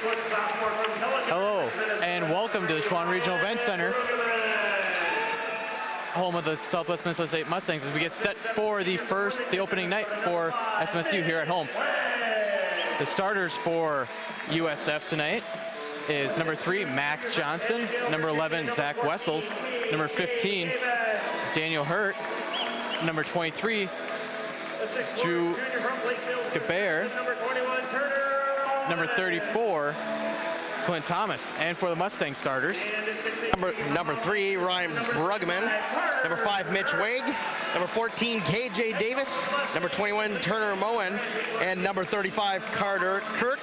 Hello, and welcome to the Schwann Regional Event Center, home of the Southwest Minnesota State Mustangs, as we get set for the opening night for SMSU here at home. The starters for USF tonight is number 3, Mac Johnson, number 11, Zach Wessels, number 15, Daniel Hurt, number 23, Drew Gabear, number 34, Clint Thomas. And for the Mustang starters, Number 3, Ryan Bruggeman. Number 5, Mitch Wague. Number 14, KJ Davis. Number 21, Turner Moen. And number 35, Carter Kirk.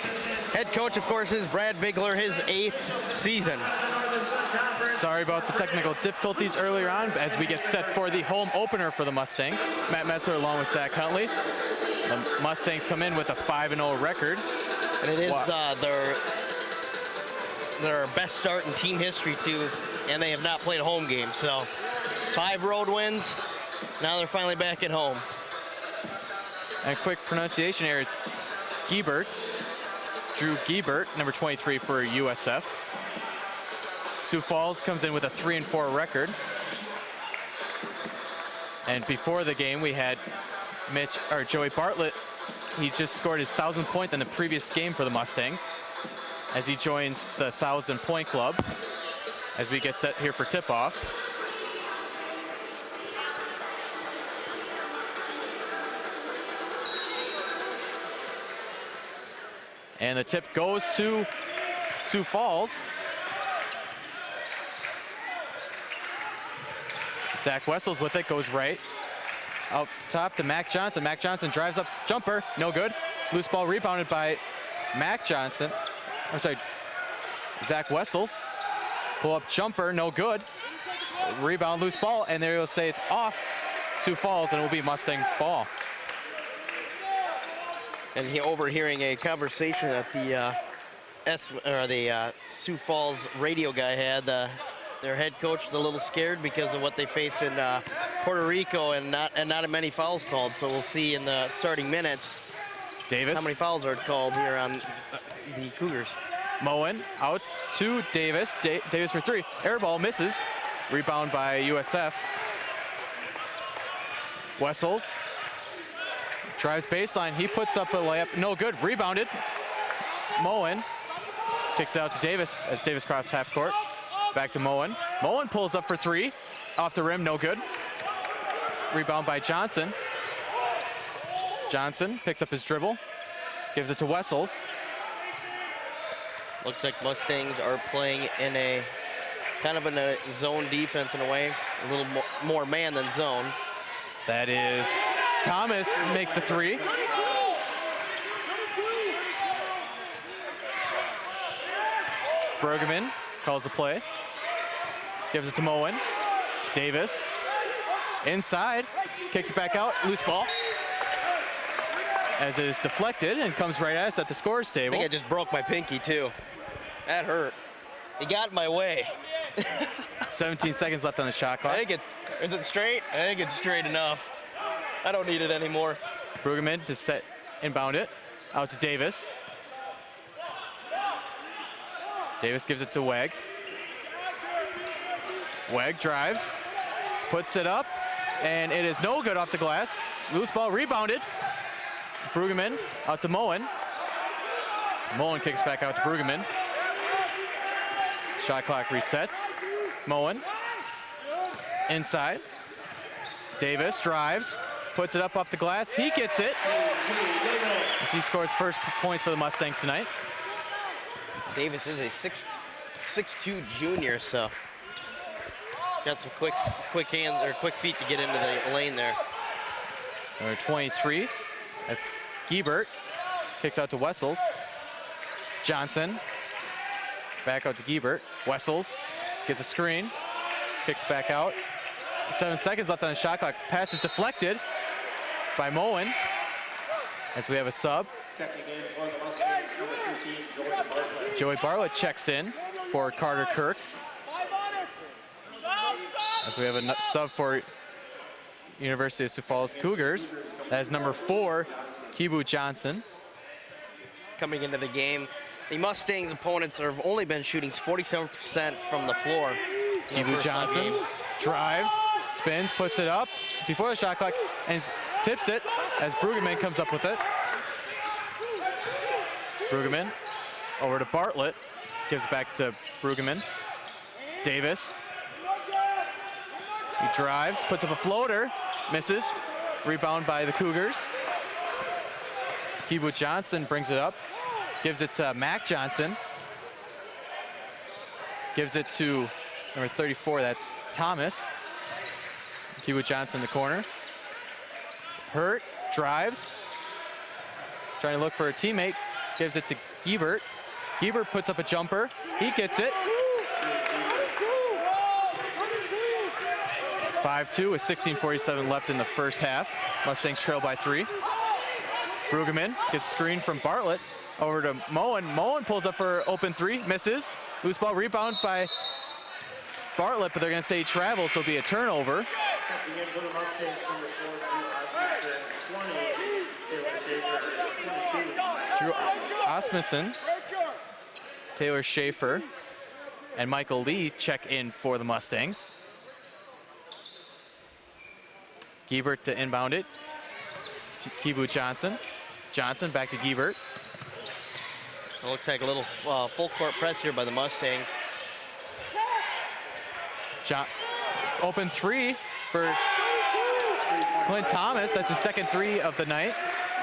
Head coach, of course, is Brad Bigler, his 8th season. Sorry about the technical difficulties earlier on as we get set for the home opener for the Mustangs. Matt Metzler along with Zach Huntley. The Mustangs come in with a 5-0 record. And it is their best start in team history, too, and they have not played a home game. So 5 road wins. Now they're finally back at home. And quick pronunciation here, it's Giebert. Drew Giebert, number 23 for USF. Sioux Falls comes in with a 3-4 record. And before the game, we had Joey Bartlett. He just scored his 1,000th point in the previous game for the Mustangs, as he joins the 1,000-point club as we get set here for tip-off. And the tip goes to Sioux Falls. Zach Wessels with it, goes right. Up top to Mac Johnson. Mac Johnson drives up, jumper, no good. Loose ball rebounded by Mac Johnson. I'm sorry, Zach Wessels. Pull up jumper, no good. Rebound, loose ball, and there you'll say it's off Sioux Falls, and it will be Mustang ball. And overhearing a conversation that the Sioux Falls radio guy had. Their head coach is a little scared because of what they face in Puerto Rico, and not many fouls called. So we'll see in the starting minutes Davis. How many fouls are called here on the Cougars? Moen out to Davis. Davis for 3. Air ball misses. Rebound by USF. Wessels drives baseline. He puts up a layup. No good. Rebounded. Moen kicks it out to Davis as Davis crosses half court. Back to Moen. Moen pulls up for 3. Off the rim. No good. Rebound by Johnson. Johnson picks up his dribble. Gives it to Wessels. Looks like Mustangs are playing in a kind of in a zone defense in a way, a little more man than zone. That is Thomas makes the 3. Bergman calls the play. Gives it to Moen. Davis inside, kicks it back out, loose ball. As it is deflected and comes right at us at the scores table. I think I just broke my pinky too. That hurt. He got in my way. 17 seconds left on the shot clock. Is it straight? I think it's straight enough. I don't need it anymore. Brueggemann to set inbound it. Out to Davis. Davis gives it to Weg. Weg drives, puts it up, and it is no good off the glass. Loose ball rebounded. Brueggemann out to Moen. Moen kicks back out to Brueggemann. Shot clock resets. Moen inside. Davis drives, puts it up off the glass. He gets it. As he scores first points for the Mustangs tonight. Davis is a 6'2" junior, so got some quick hands or quick feet to get into the lane there. Number 23, that's Giebert. Kicks out to Wessels. Johnson, back out to Giebert. Wessels gets a screen, kicks back out. 7 seconds left on the shot clock. Pass is deflected by Moen. As we have a sub. Checking in for the Mustangs, number 15, Joey Bartlett. Joey Bartlett checks in for Carter Kirk. As we have a sub for University of Sioux Falls Cougars. That is number 4, Kibu Johnson. Coming into the game, The Mustangs' opponents have only been shooting 47% from the floor. Kibu Johnson drives, spins, puts it up before the shot clock, and tips it as Brueggemann comes up with it. Brueggemann over to Bartlett, gives back to Brueggemann. Davis. He drives, puts up a floater, misses. Rebound by the Cougars. Kibu Johnson brings it up, gives it to Mac Johnson. Gives it to number 34, that's Thomas. Kibu Johnson in the corner. Hurt, drives. Trying to look for a teammate, gives it to Giebert. Giebert puts up a jumper, he gets it. 5-2 with 16:47 left in the first half. Mustangs trail by 3. Brueggemann gets screened from Bartlett over to Moen. Moen pulls up for open 3, misses. Loose ball rebound by Bartlett, but they're going to say he travels, so it'll be a turnover. Checking in for the Mustangs, number 4, Drew Osmondson, 22. Drew Osmondson, Taylor Schaefer, and Michael Lee check in for the Mustangs. Giebert to inbound it. Kibu Johnson. Johnson back to Giebert. It looks like a little full court press here by the Mustangs. Open 3 for Clint Thomas. That's the second 3 of the night.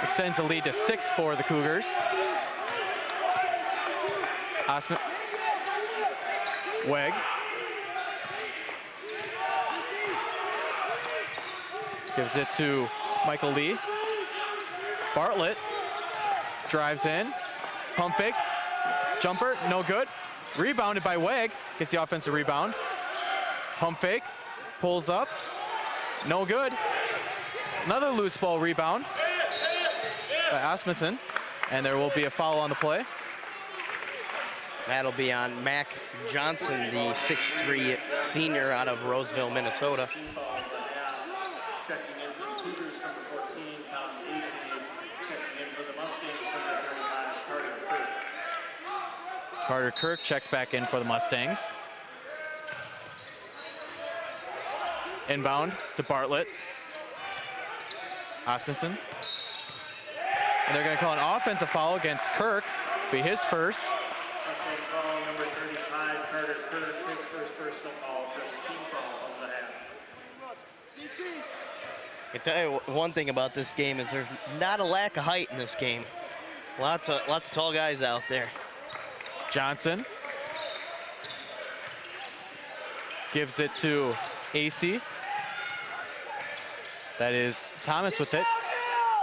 Extends the lead to 6 for the Cougars. Weg. Gives it to Michael Lee. Bartlett drives in. Pump fakes. Jumper, no good. Rebounded by Weg. Gets the offensive rebound. Pump fake. Pulls up. No good. Another loose ball rebound by Osmondson. And there will be a foul on the play. That'll be on Mac Johnson, the 6'3" senior out of Roseville, Minnesota. Checking in for the Cougars, number 14, Tom Acey. Checking in for the Mustangs, number 35, Carter Kirk. Carter Kirk checks back in for the Mustangs. Inbound to Bartlett. Osmondson. And they're going to call an offensive foul against Kirk. Be his first. Mustangs foul, number 35, Carter Kirk, his first personal foul, first team foul of the half. I can tell you one thing about this game is there's not a lack of height in this game. Lots of tall guys out there. Johnson gives it to AC. That is Thomas with it.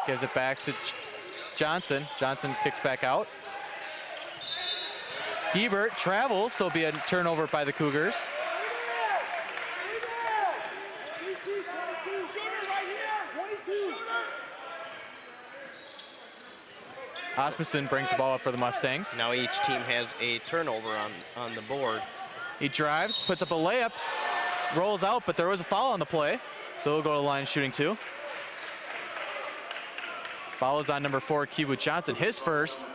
Gives it back to Johnson. Johnson kicks back out. Giebert travels, so it'll be a turnover by the Cougars. Osmondson brings the ball up for the Mustangs. Now each team has a turnover on the board. He drives, puts up a layup, rolls out, but there was a foul on the play. So he'll go to the line shooting 2. Foul is on number 4, Kibu Johnson, his first,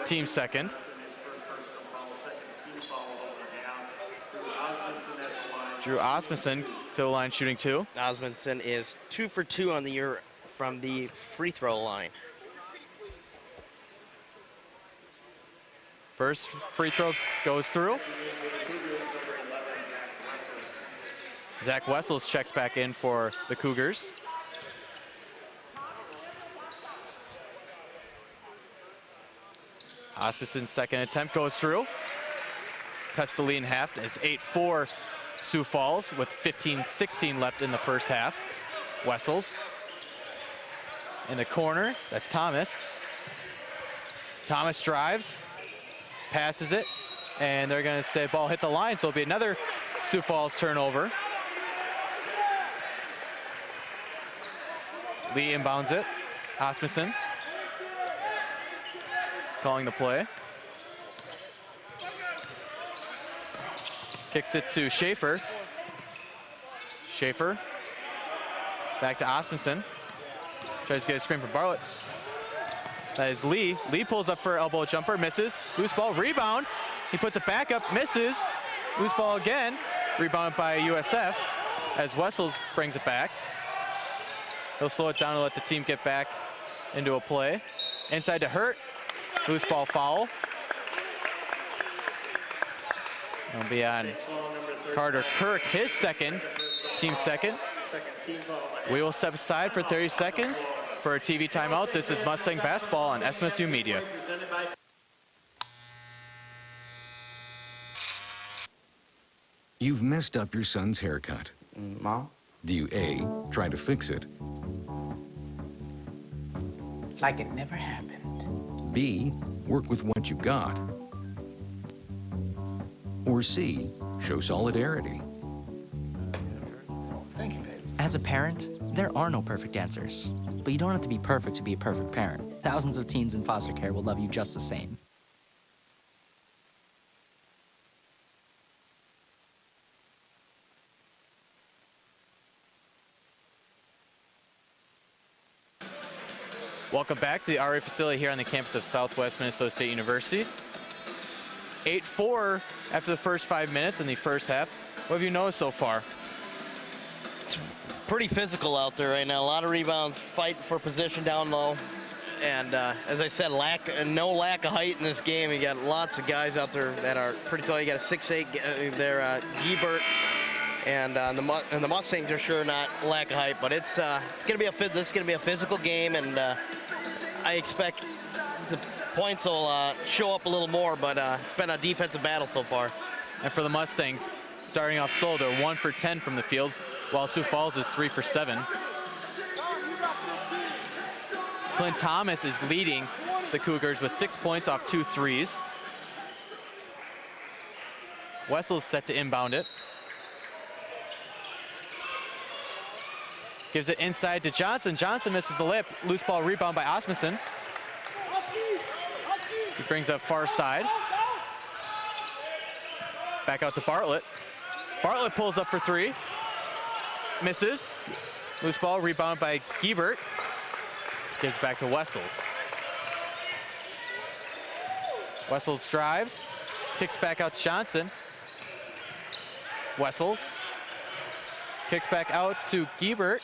team second. His first personal foul, second team foul of the half. Drew Osmondson at the line. Drew Osmondson to the line shooting 2. Osmondson is 2 for 2 on the year from the free throw line. First free throw goes through. Zach Wessels checks back in for the Cougars. Osmondson's second attempt goes through. Cuts the lead in half. It's 8-4 Sioux Falls with 15-16 left in the first half. Wessels in the corner. That's Thomas. Thomas drives. Passes it, and they're going to say ball hit the line, so it'll be another Sioux Falls turnover. Lee inbounds it. Osmondson calling the play. Kicks it to Schaefer. Schaefer back to Osmondson. Tries to get a screen from Bartlett. That is Lee. Lee pulls up for elbow jumper, misses. Loose ball, rebound. He puts it back up, misses. Loose ball again. Rebounded by USF as Wessels brings it back. He'll slow it down to let the team get back into a play. Inside to Hurt. Loose ball foul. It'll be on Carter Kirk, his second, team second. We will step aside for 30 seconds for a TV timeout. This is Mustang Basketball on SMSU Media. You've messed up your son's haircut. Mom? Do you A, try to fix it, Like it never happened. B, work with what you got, or C, show solidarity? Thank you, baby. As a parent, there are no perfect answers. But you don't have to be perfect to be a perfect parent. Thousands of teens in foster care will love you just the same. Welcome back to the RA facility here on the campus of Southwest Minnesota State University. 8-4 after the first 5 minutes in the first half. What have you noticed so far? Pretty physical out there right now. A lot of rebounds, fight for position down low. And as I said, no lack of height in this game. You got lots of guys out there that are pretty tall. You got a 6'8", there, Gebert. And the Mustangs are sure not lack of height, but this is gonna be a physical game, and I expect the points will show up a little more. But it's been a defensive battle so far. And for the Mustangs, starting off slow, they're 1 for 10 from the field, while Sioux Falls is 3 for 7. Clint Thomas is leading the Cougars with 6 points off 2 threes. Wessels set to inbound it. Gives it inside to Johnson. Johnson misses the layup. Loose ball rebound by Osmundson. He brings up far side. Back out to Bartlett. Bartlett pulls up for 3. Misses. Loose ball rebound by Gebert. Gives back to Wessels. Wessels drives. Kicks back out to Johnson. Wessels. Kicks back out to Gebert.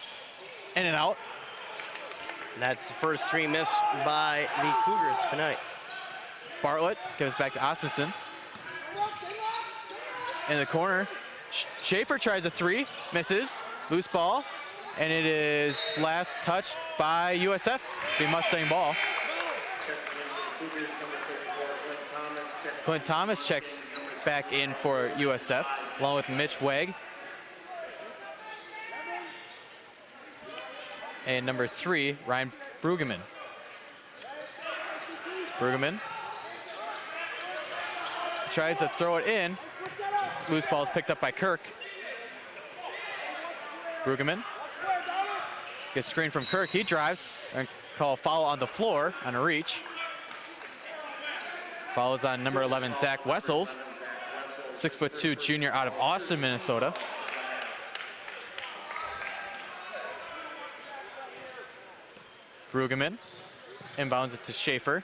In and out. And that's the first 3 missed by the Cougars tonight. Bartlett gives back to Osmundson. In the corner, Schaefer tries a 3, misses. Loose ball, and it is last touched by USF, the Mustang ball. Clint Thomas checks back in for USF, along with Mitch Wegg. And number 3, Ryan Brueggemann. Brueggemann tries to throw it in. Loose ball is picked up by Kirk. Brueggemann gets screened from Kirk. He drives and call a foul on the floor on a reach. Follows on number 11, Zach Wessels, 6'2" junior out of Austin, Minnesota. Brueggemann inbounds it to Schaefer.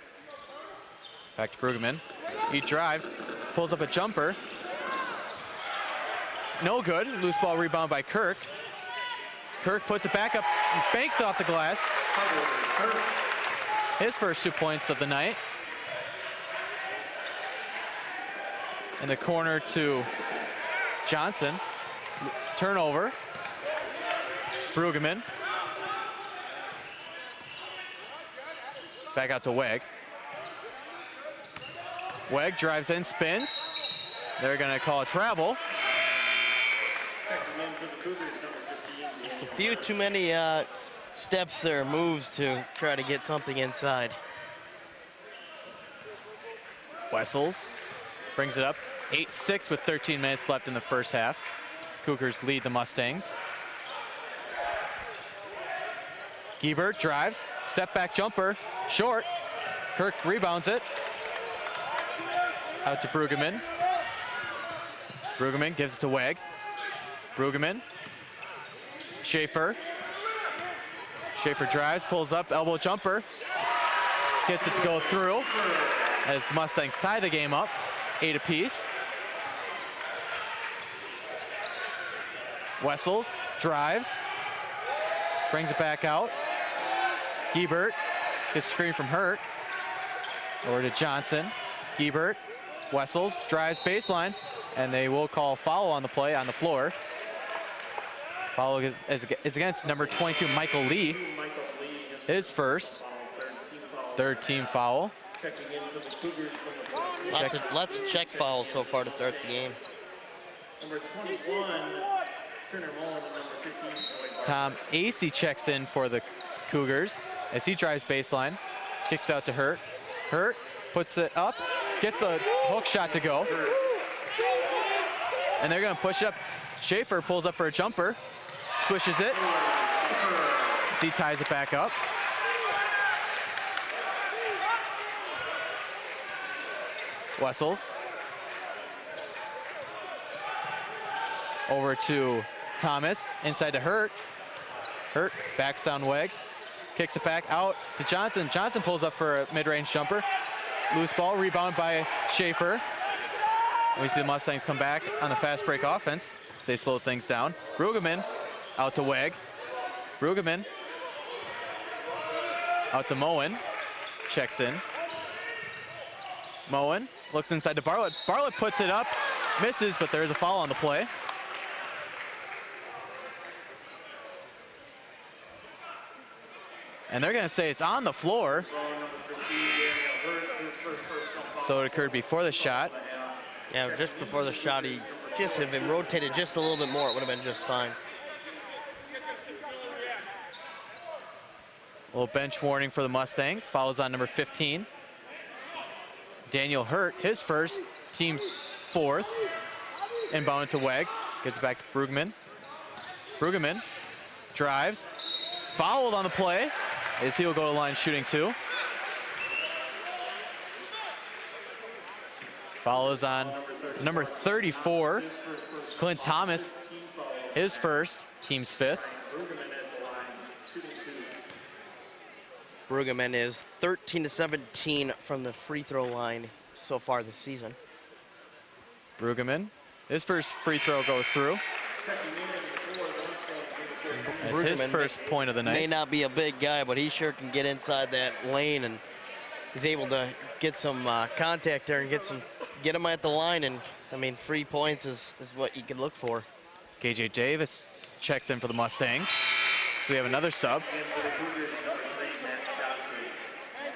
Back to Brueggemann. He drives, pulls up a jumper. No good. Loose ball rebound by Kirk. Kirk puts it back up and banks off the glass. His first 2 points of the night. In the corner to Johnson. Turnover. Brueggemann. Back out to Wegg. Wegg drives in, spins. They're going to call a travel. Just a few too many steps there, moves to try to get something inside. Wessels brings it up. 8-6 with 13 minutes left in the first half. Cougars lead the Mustangs. Gebert drives, step back jumper, short. Kirk rebounds it. Out to Brueggemann. Brueggemann gives it to Wegg. Brueggemann. Schaefer. Schaefer drives, pulls up, elbow jumper. gets it to go through as the Mustangs tie the game up, 8 apiece. Wessels drives, brings it back out. Giebert gets a screen from Hurt. Over to Johnson. Giebert, Wessels drives baseline, and they will call foul on the play on the floor. Foul is against number 22, Michael Lee. His first, third team foul. Checking into the Cougars from the 14. Lots of check fouls so far to start the game. Number 21, Turner Mullen, and number 15, Joey Barton. Tom Acey checks in for the Cougars as he drives baseline, kicks out to Hurt. Hurt puts it up, gets the hook shot to go. And they're gonna push it up. Schaefer pulls up for a jumper, swishes it. As he ties it back up. Wessels. Over to Thomas, inside to Hurt. Hurt backs down Weg, kicks it back out to Johnson. Johnson pulls up for a mid-range jumper. Loose ball, rebound by Schaefer. We see the Mustangs come back on the fast break offense. They slow things down. Brueggemann out to Weg. Brueggemann out to Moen. Checks in. Moen looks inside to Bartlett. Bartlett puts it up, misses, but there is a foul on the play. And they're gonna say it's on the floor. So it occurred before the shot. Yeah, just before the shot, he just if it rotated just a little bit more, it would have been just fine. A little bench warning for the Mustangs. Fouls on number 15. Daniel Hurt, his first, team's fourth. Inbound to Weg, gets it back to Brueggemann. Brueggemann drives, fouled on the play, as he'll go to the line shooting 2. Foul is on number 34, Clint Thomas, his first, team's 5th. Brueggemann is 13-17 from the free throw line so far this season. Brueggemann, his first free throw goes through. That's his first point of the night. May not be a big guy, but he sure can get inside that lane, and he's able to get some contact there and get him at the line. And I mean, free points is what you can look for. KJ Davis checks in for the Mustangs. So we have another sub.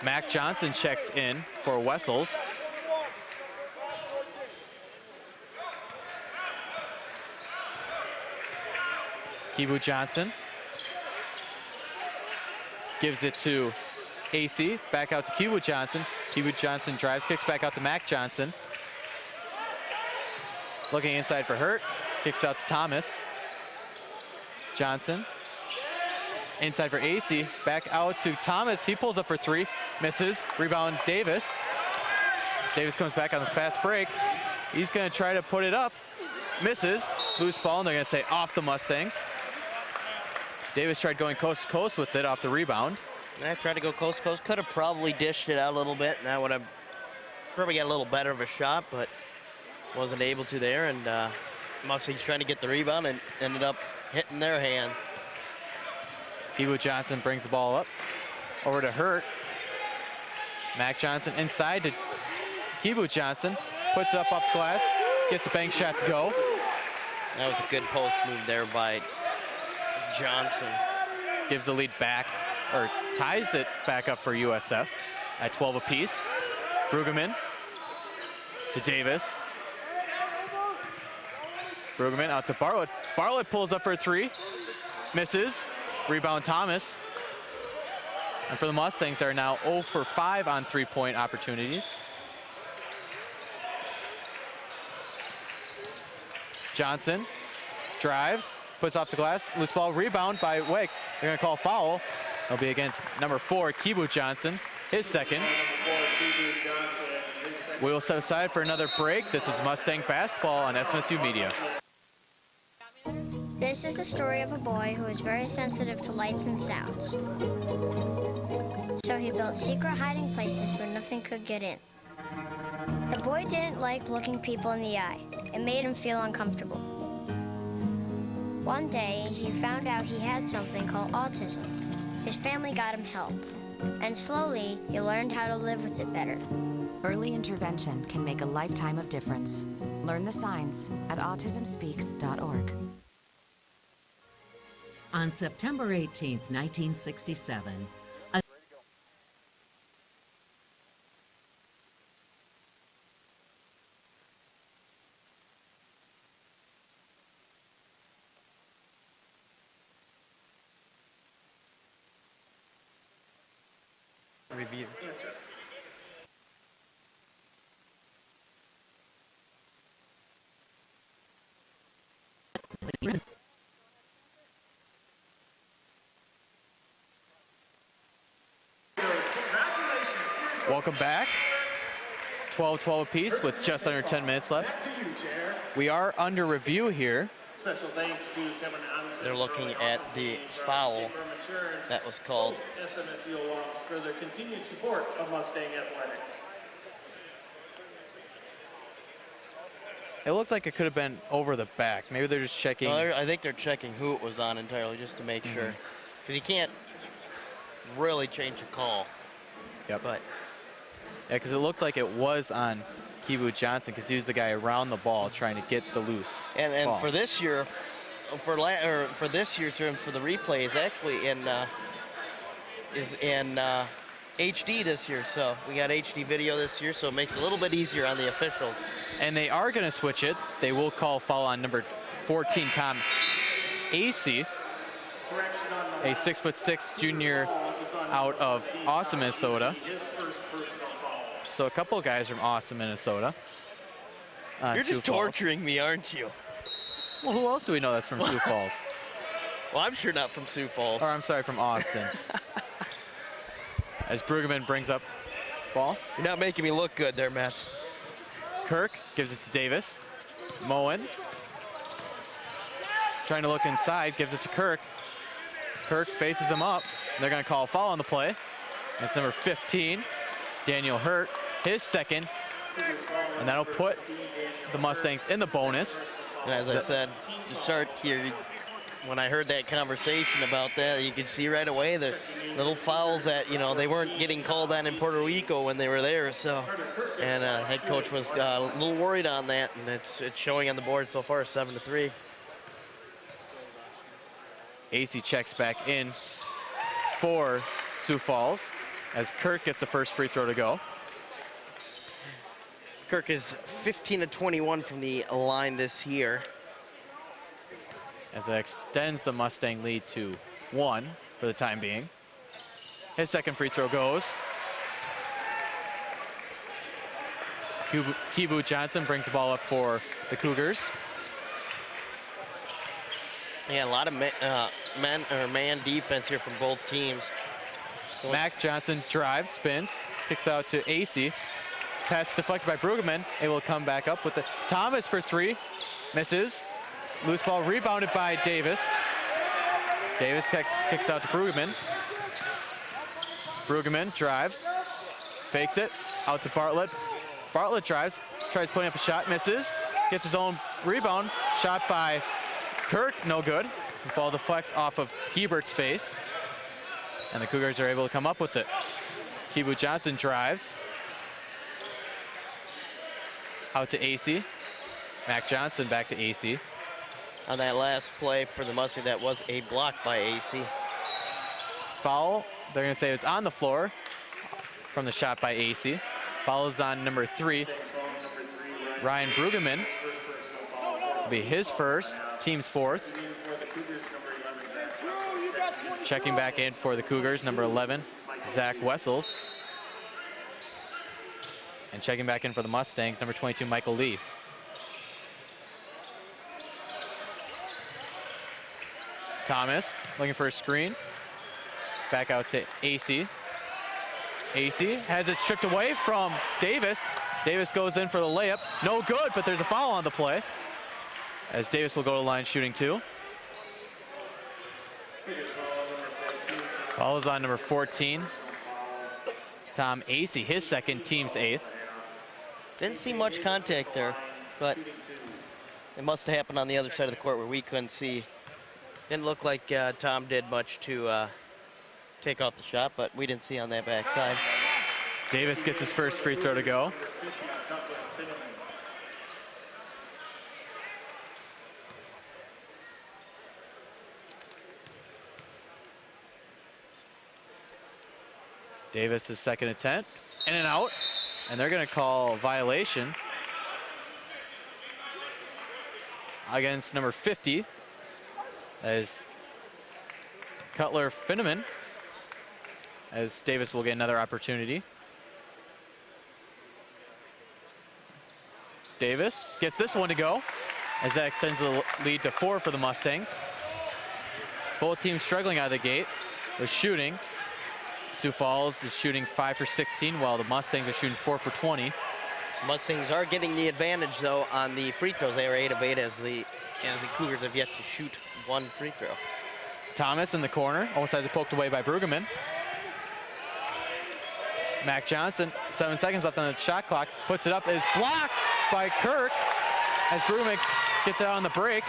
Mac Johnson checks in for Wessels. Kibu Johnson gives it to AC, back out to Kibu Johnson. Kibu Johnson drives, kicks back out to Mac Johnson. Looking inside for Hurt, kicks out to Thomas. Johnson, inside for AC, back out to Thomas. He pulls up for 3, misses. Rebound Davis. Davis comes back on the fast break. He's gonna try to put it up, misses. Loose ball, and they're gonna say off the Mustangs. Davis tried going coast to coast with it off the rebound. I tried to go coast to coast. Could have probably dished it out a little bit, and that would have probably got a little better of a shot, but wasn't able to there. And Mustangs trying to get the rebound and ended up hitting their hand. Kibu Johnson brings the ball up. Over to Hurt. Mac Johnson inside to Kibu Johnson. Puts it up off the glass. Gets the bank shot to go. That was a good post move there by Johnson. Gives the lead back, or ties it back up for USF at 12 apiece. Brueggemann to Davis. Brueggemann out to Bartlett. Bartlett pulls up for a 3. Misses. Rebound Thomas. And for the Mustangs, they're now 0 for 5 on 3-point opportunities. Johnson drives, puts off the glass, loose ball, rebound by Weg. They're gonna call foul. It'll be against number 4, Kibu Johnson, his second. We will set aside for another break. This is Mustang Basketball on SMSU Media. This is the story of a boy who is very sensitive to lights and sounds. So he built secret hiding places where nothing could get in. The boy didn't like looking people in the eye. It made him feel uncomfortable. One day, he found out he had something called autism. His family got him help. And slowly, he learned how to live with it better. Early intervention can make a lifetime of difference. Learn the signs at autismspeaks.org. On September 18, 1967, Review. Answer. Congratulations. Welcome back. 12-12 apiece with just under 10 minutes left. Back to you, Chair. We are under review here. Special thanks to Kevin Onsen. They're looking for at offering the games for foul State Farm Insurance, that was called. SMSU alums for their continued support of Mustang athletics. It looked like it could have been over the back. Maybe they're just checking. No, I think they're checking who it was on entirely just to make sure. Because you can't really change a call. Yep. But Yeah, because it looked like it was on Kibu Johnson because he was the guy around the ball trying to get the loose and ball. for this year, for this year's term for the replay is actually in HD this year. So we got HD video this year, so it makes it a little bit easier on the officials. And they are going to switch it. They will call foul on number 14, Tom Acey, Correction on the a last 6'6" junior ball is on out number of 14, Austin, Tom Minnesota. Acey, his first personal foul. So a couple of guys from Austin, Minnesota. You're Sioux just Falls. torturing me, aren't you? Well, who else do we know that's from Sioux Falls? Well, I'm sure not from Sioux Falls. Or I'm sorry, from Austin. As Brueggemann brings up ball. You're not making me look good there, Matt. Kirk gives it to Davis. Moen trying to look inside, gives it to Kirk. Kirk faces him up. They're going to call a foul on the play. And it's number 15, Daniel Hurt, his second. And that'll put the Mustangs in the bonus. And as I said, to start here, when I heard that conversation about that, you could see right away the little fouls that, you know, they weren't getting called on in Puerto Rico when they were there. So, and head coach was a little worried on that, and it's showing on the board so far, 7-3. AC checks back in for Sioux Falls as Kirk gets the first free throw to go. Kirk is 15-21 from the line this year. As that extends the Mustang lead to 1 for the time being. His second free throw goes. Kibu Johnson brings the ball up for the Cougars. Yeah, a lot of man defense here from both teams. Mac Johnson drives, spins, kicks out to AC. Pass deflected by Brueggemann, able to come back up with the Thomas for 3, misses. Loose ball rebounded by Davis. Davis kicks out to Brueggemann. Brueggemann drives, fakes it, out to Bartlett. Bartlett drives, tries putting up a shot, misses. Gets his own rebound, shot by Kirk, no good. His ball deflects off of Hebert's face. And the Cougars are able to come up with it. Kibu Johnson drives. Out to AC. Mac Johnson back to AC. On that last play for the Mustangs, that was a block by AC. Foul, they're gonna say it's on the floor from the shot by AC. Foul is on number 3, Ryan Brueggemann. Will be his first, team's fourth. Checking back in for the Cougars, number 11, Zach Wessels. And checking back in for the Mustangs, number 22, Michael Lee. Thomas looking for a screen. Back out to AC. AC has it stripped away from Davis. Davis goes in for the layup. No good, but there's a foul on the play. As Davis will go to the line shooting 2. Foul is on number 14, Tom Acey, his second, team's 8th. Didn't see much contact there, but it must have happened on the other side of the court where we couldn't see. Didn't look like Tom did much to take off the shot, but we didn't see on that backside. Davis gets his first free throw to go. Davis' second attempt, in and out, and they're going to call violation against number 50, as Cutler Finneman, as Davis will get another opportunity. Davis gets this one to go, as that extends the lead to 4 for the Mustangs. Both teams struggling out of the gate with shooting. Sioux Falls is shooting 5 for 16, while the Mustangs are shooting 4 for 20. Mustangs are getting the advantage, though, on the free throws. They are 8 of 8 as the Cougars have yet to shoot 1 free throw. Thomas in the corner, almost has it poked away by Brueggemann. Mac Johnson, 7 seconds left on the shot clock, puts it up, it is blocked by Kirk as Brueggemann gets it out on the break.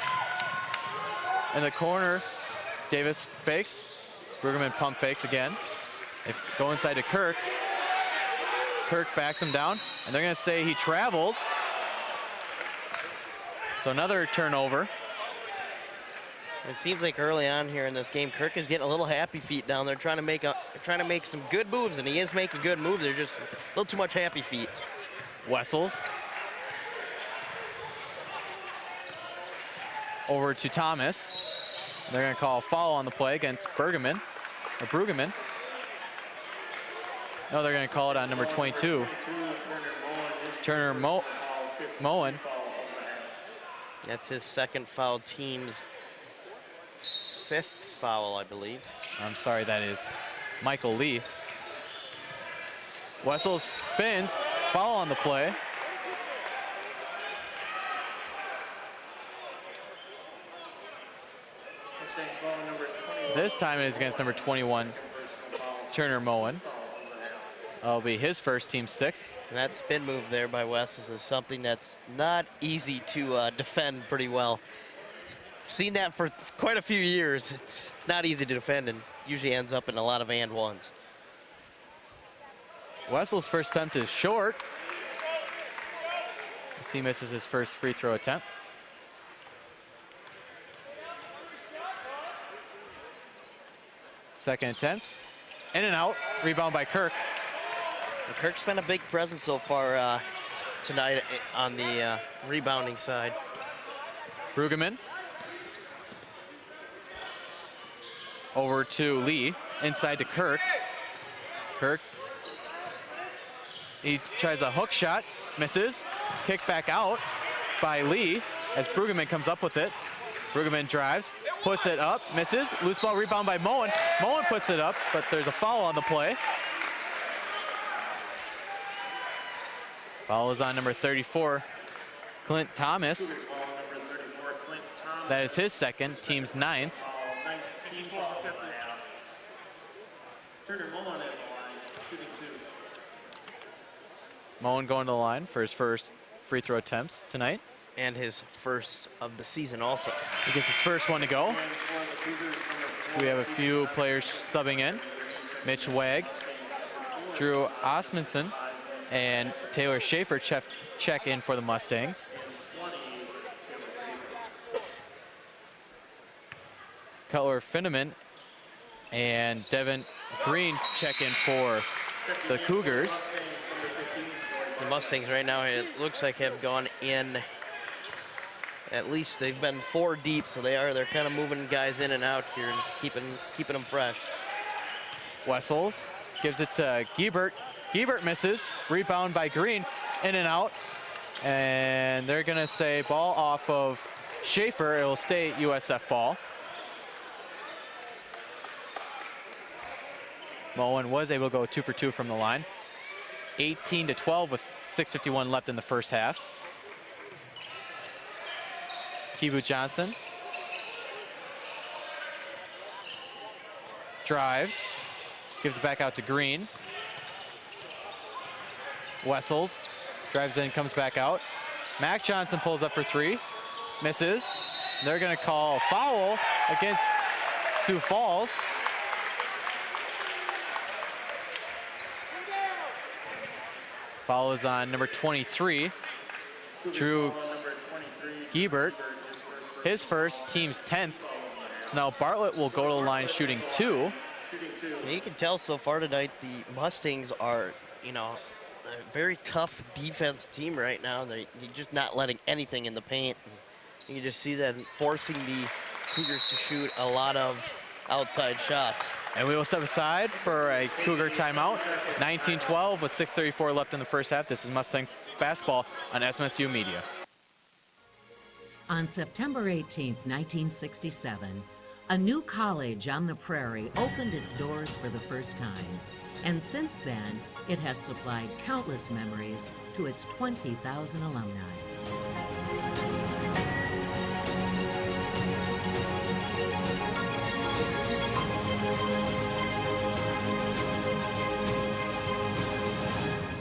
In the corner, Davis fakes, Brueggemann pump fakes again. They go inside to Kirk. Kirk backs him down, and they're gonna say he traveled. So another turnover. It seems like early on here in this game, Kirk is getting a little happy feet down there, trying to make some good moves, and he is making good moves. They're just a little too much happy feet. Wessels. Over to Thomas. They're gonna call a foul on the play against Brueggemann. No, they're gonna call it on number 22. Turner Moen. That's his second foul, team's 5th foul, I believe. I'm sorry, that is Michael Lee. Wessels spins, foul on the play. This time it is against number 21, Turner Moen. That'll be his first, team 6th. And that spin move there by Wessels is something that's not easy to defend pretty well. Seen that for quite a few years. It's not easy to defend and usually ends up in a lot of and ones. Wessels' first attempt is short, as he misses his first free throw attempt. Second attempt, in and out, rebound by Kirk. And Kirk's been a big presence so far tonight on the rebounding side. Brueggemann. Over to Lee, inside to Kirk. Kirk, he tries a hook shot, misses. Kicked back out by Lee as Brueggemann comes up with it. Brueggemann drives, puts it up, misses. Loose ball rebound by Moen. Moen puts it up, but there's a foul on the play. Foul is on number 34, Clint Thomas. That is his second, team's 9th. Moen going to the line for his first free throw attempts tonight. And his first of the season also. He gets his first one to go. We have a few players subbing in. Mitch Wagg, Drew Osmondson, and Taylor Schaefer check in for the Mustangs. Cutler Finneman and Devin Green check in for the Cougars. The Mustangs right now, it looks like, have gone in. At least they've been 4 deep, so they're kind of moving guys in and out here and keeping them fresh. Wessels gives it to Giebert. Giebert misses. Rebound by Green. In and out. And they're going to say ball off of Schaefer. It will stay USF ball. Moen was able to go 2 for 2 from the line. 18-12 with 6:51 left in the first half. Kibu Johnson drives, gives it back out to Green. Wessels drives in, comes back out. Mac Johnson pulls up for three, misses. They're gonna call foul against Sioux Falls. Foul is on number 23, Drew Giebert. His first, team's 10th. So now Bartlett will go to the line shooting two. You can tell so far tonight the Mustangs are, you know, a very tough defense team right now. They're just not letting anything in the paint. You can just see that forcing the Cougars to shoot a lot of outside shots. And we will step aside for a Cougar timeout. 19-12 with 6:34 left in the first half. This is Mustang basketball on SMSU Media. On September 18, 1967, a new college on the prairie opened its doors for the first time. And since then, it has supplied countless memories to its 20,000 alumni.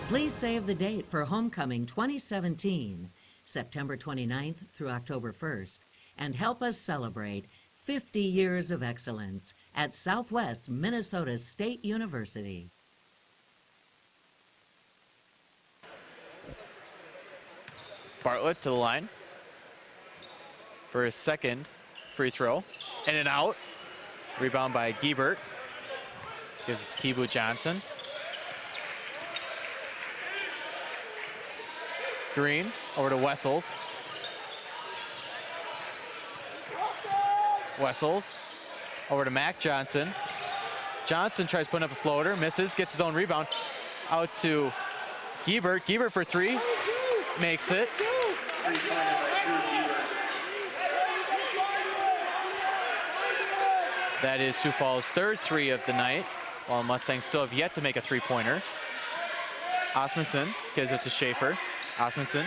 Please save the date for Homecoming 2017, September 29th through October 1st, and help us celebrate 50 years of excellence at Southwest Minnesota State University. Bartlett to the line for his second free throw. In and out. Rebound by Giebert. Gives it to Kibu Johnson. Green over to Wessels. Wessels over to Mac Johnson. Johnson tries putting up a floater, misses, gets his own rebound. Out to Giebert. Giebert for three, makes it. That is Sioux Falls' third three of the night, while Mustangs still have yet to make a three-pointer. Osmondson gives it to Schaefer. Osmondson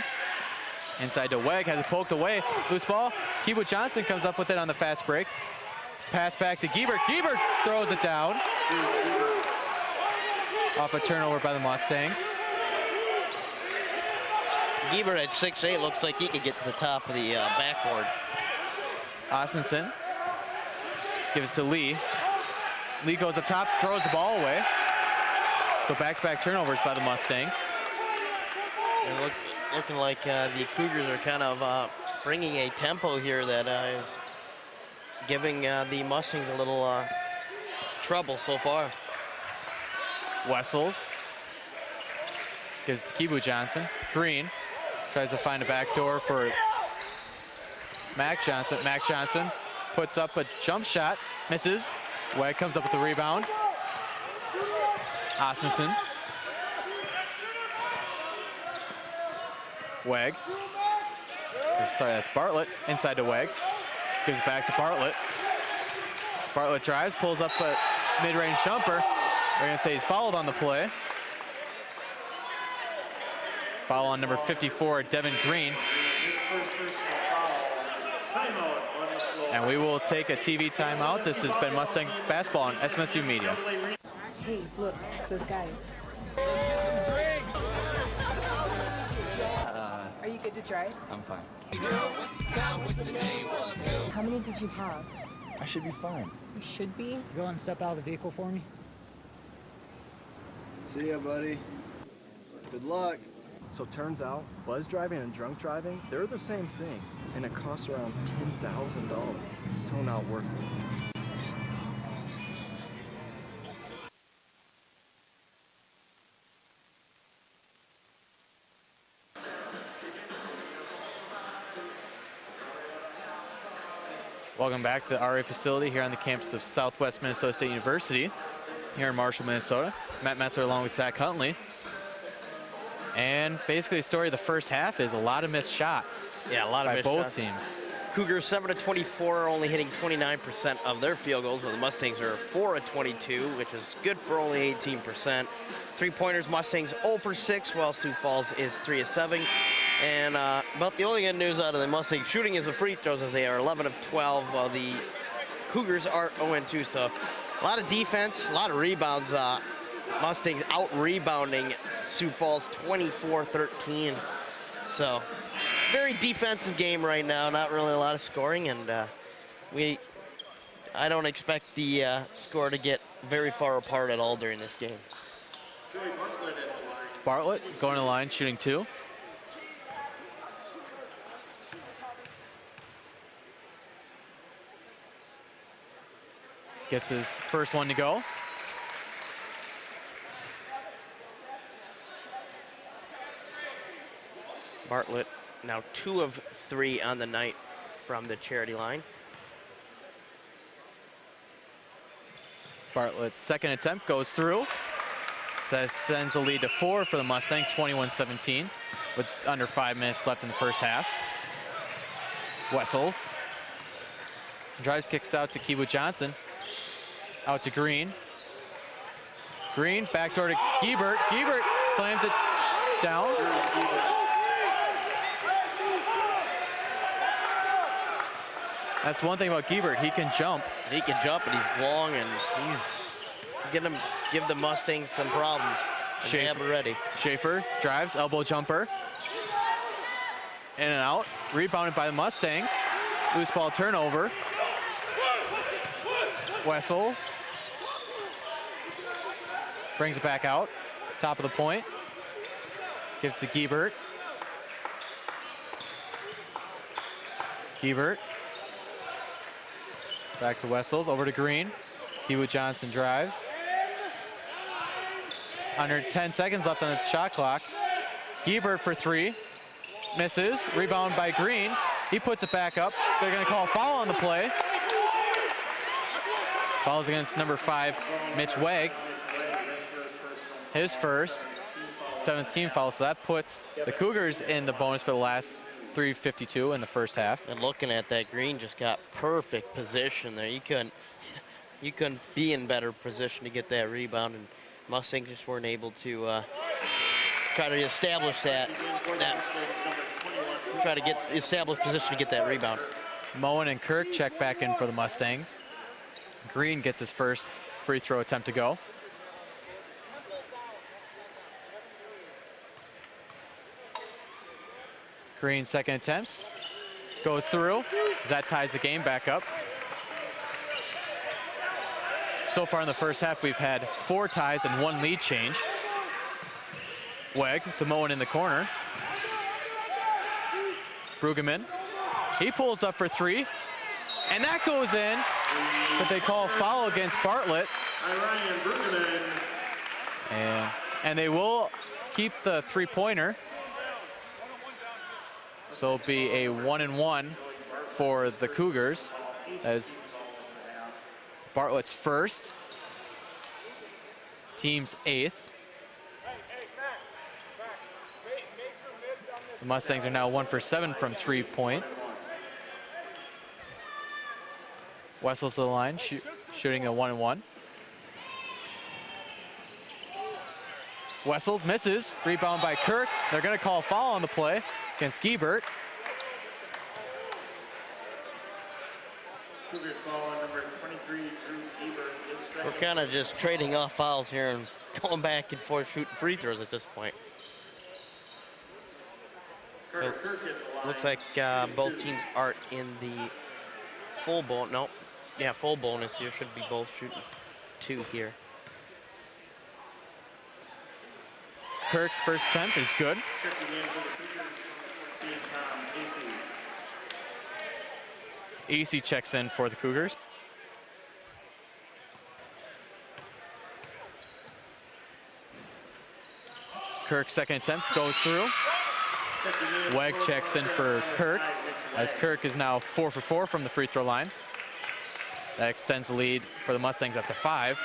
inside to Weg, has it poked away. Loose ball. Kibu Johnson comes up with it on the fast break. Pass back to Giebert. Giebert throws it down. Off a turnover by the Mustangs. Giebert at 6'8" looks like he could get to the top of the backboard. Osmondson gives it to Lee. Lee goes up top, throws the ball away. So back-to-back turnovers by the Mustangs. It looking like the Cougars are kind of bringing a tempo here that is giving the Mustangs a little trouble so far. Wessels gives to Kibu Johnson. Green tries to find a back door for Mac Johnson. Mac Johnson puts up a jump shot, misses. Weg comes up with the rebound. Osmondson. Weg. Sorry, that's Bartlett. Inside to Weg. Gives it back to Bartlett. Bartlett drives, pulls up a mid-range jumper. They're going to say he's fouled on the play. Foul on number 54, Devin Green. And we will take a TV timeout. This has been Mustang Basketball on SMSU Media. Hey, look, it's those guys. Are you good to drive? I'm fine. How many did you have? I should be fine. You should be. Go and step out of the vehicle for me. See ya, buddy. Good luck. So turns out, buzz driving and drunk driving, they're the same thing, and it costs around $10,000. So not worth it. Welcome back to the RA facility here on the campus of Southwest Minnesota State University here in Marshall, Minnesota. Matt Metzer along with Zach Huntley. And basically the story of the first half is a lot of missed shots. Yeah, a lot of by missed both shots. teams. Cougars 7 of 24, only hitting 29% of their field goals, while the Mustangs are 4 of 22, which is good for only 18%. Three-pointers, Mustangs 0 for 6, while Sioux Falls is 3 of 7. And about the only good news out of the Mustangs shooting is the free throws, as they are 11 of 12, while the Cougars are 0 and 2. So a lot of defense, a lot of rebounds Mustangs out-rebounding Sioux Falls 24-13. So, very defensive game right now, not really a lot of scoring, and I don't expect the score to get very far apart at all during this game. Bartlett going to the line, shooting 2. Gets his first one to go. Bartlett now 2 of 3 on the night from the charity line. Bartlett's second attempt goes through. So that extends the lead to 4 for the Mustangs, 21-17, with under 5 minutes left in the first half. Wessels drives, kicks out to Kibu Johnson. Out to Green. Green, backdoor to Giebert. Giebert slams it down. That's one thing about Giebert, he can jump. He can jump, and he's long, and he's gonna give the Mustangs some problems. They have it ready. Schaefer drives, elbow jumper. In and out, rebounded by the Mustangs. Loose ball turnover. Wessels brings it back out, top of the point. Gives to Giebert. Giebert. Back to Wessels, over to Green. Kibu Johnson drives. Under 10 seconds left on the shot clock. Giebert for 3. Misses, rebound by Green. He puts it back up. They're gonna call a foul on the play. Fouls against number 5, Mitch Wegg. His first, 17 foul, so that puts the Cougars in the bonus for the last 3:52 in the first half. And looking at that, Green just got perfect position there. You couldn't be in better position to get that rebound, and Mustangs just weren't able to try to establish establish position to get that rebound. Moen and Kirk check back in for the Mustangs. Green gets his first free throw attempt to go. Green's second attempt goes through. That ties the game back up. So far in the first half, we've had 4 ties and 1 lead change. Wegg to Moen in the corner. Brueggemann, he pulls up for 3, and that goes in, but they call a foul against Bartlett. And they will keep the 3-pointer. So it'll be a 1-and-1 for the Cougars as Bartlett's first, team's 8th. The Mustangs are now 1 for 7 from 3-point. Wessels to the line, shooting a 1-and-1. Wessels misses, rebound by Kirk. They're gonna call a foul on the play against Giebert. Cougars foul on number 23, Drew Giebert. We're kind of just trading off fouls here and going back and forth shooting free throws at this point. Looks like both teams aren't in the full bonus. No, yeah, full bonus here. Should be both shooting 2 here. Kirk's first attempt is good. Checking in for the Cougars, number 14, Tom AC checks in for the Cougars. Kirk's second attempt goes through. Wegg checks in for Kirk, as Kirk is now 4 for 4 from the free throw line. That extends the lead for the Mustangs up to 5.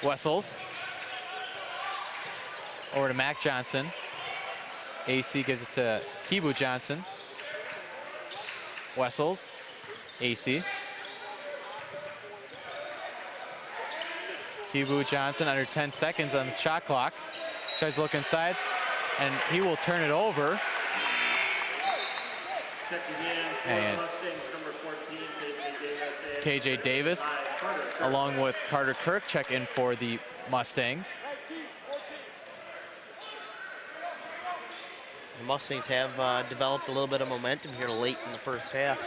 Wessels. Over to Mac Johnson. AC gives it to Kibu Johnson. Wessels. AC. Kibu Johnson under 10 seconds on the shot clock. Tries to look inside, and he will turn it over. Checking in for And the Mustangs, number 14, KJ Davis. And KJ Davis, Carter Kirk. along with Carter Kirk, check in for the Mustangs. The Mustangs have developed a little bit of momentum here late in the first half.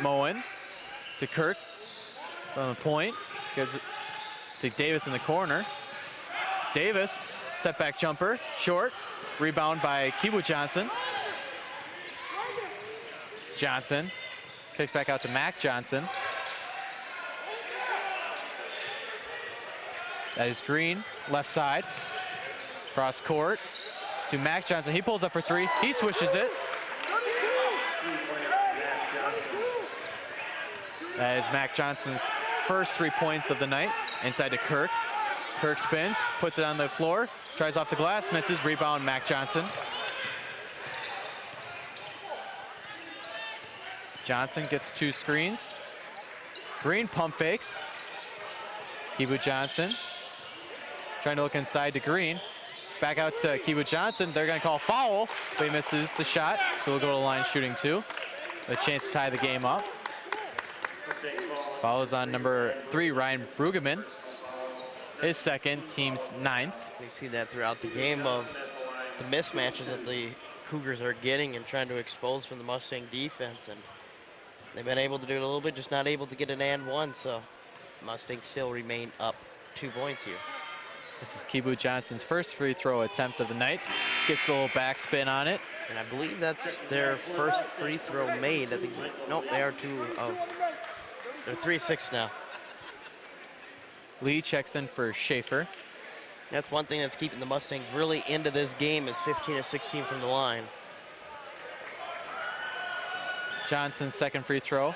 Moen to Kirk from the point. Gives it to Davis in the corner. Davis, step back jumper, short. Rebound by Kibu Johnson. Johnson kicks back out to Mac Johnson. That is Green, left side. Cross court to Mac Johnson. He pulls up for three. He swishes it. That is Mac Johnson's first 3 points of the night. Inside to Kirk. Kirk spins, puts it on the floor, tries off the glass, misses. Rebound, Mac Johnson. Johnson gets 2 screens. Green pump fakes. Kibu Johnson trying to look inside to Green. Back out to Kibu Johnson. They're going to call foul, but he misses the shot. So we'll go to the line shooting 2. A chance to tie the game up. Foul is on number 3, Ryan Brueggemann. His second, team's 9th. We've seen that throughout the game of the mismatches that the Cougars are getting and trying to expose from the Mustang defense. And they've been able to do it a little bit, just not able to get an and one. So Mustangs still remain up 2 points here. This is Kibu Johnson's first free throw attempt of the night. Gets a little backspin on it. And I believe that's their first free throw made. I think, nope, they are 2 of, they're 3-6 now. Lee checks in for Schaefer. That's one thing that's keeping the Mustangs really into this game is 15 of 16 from the line. Johnson's second free throw.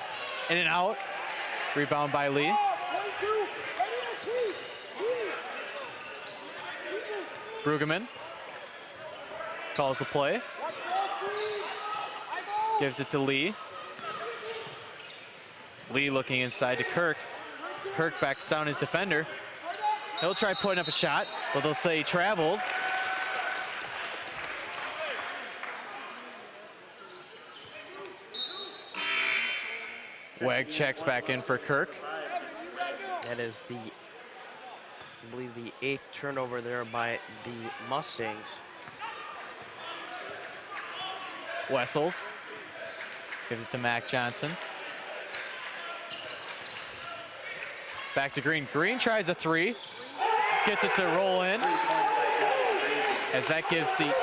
In and out. Rebound by Lee. Brueggemann calls the play. Gives it to Lee. Lee looking inside to Kirk. Kirk backs down his defender. He'll try putting up a shot, but they'll say he traveled. Weg checks back in for Kirk. That is the, I believe, the 8th turnover there by the Mustangs. Wessels gives it to Mac Johnson. Back to Green. Green tries a 3. Gets it to roll in. As that gives the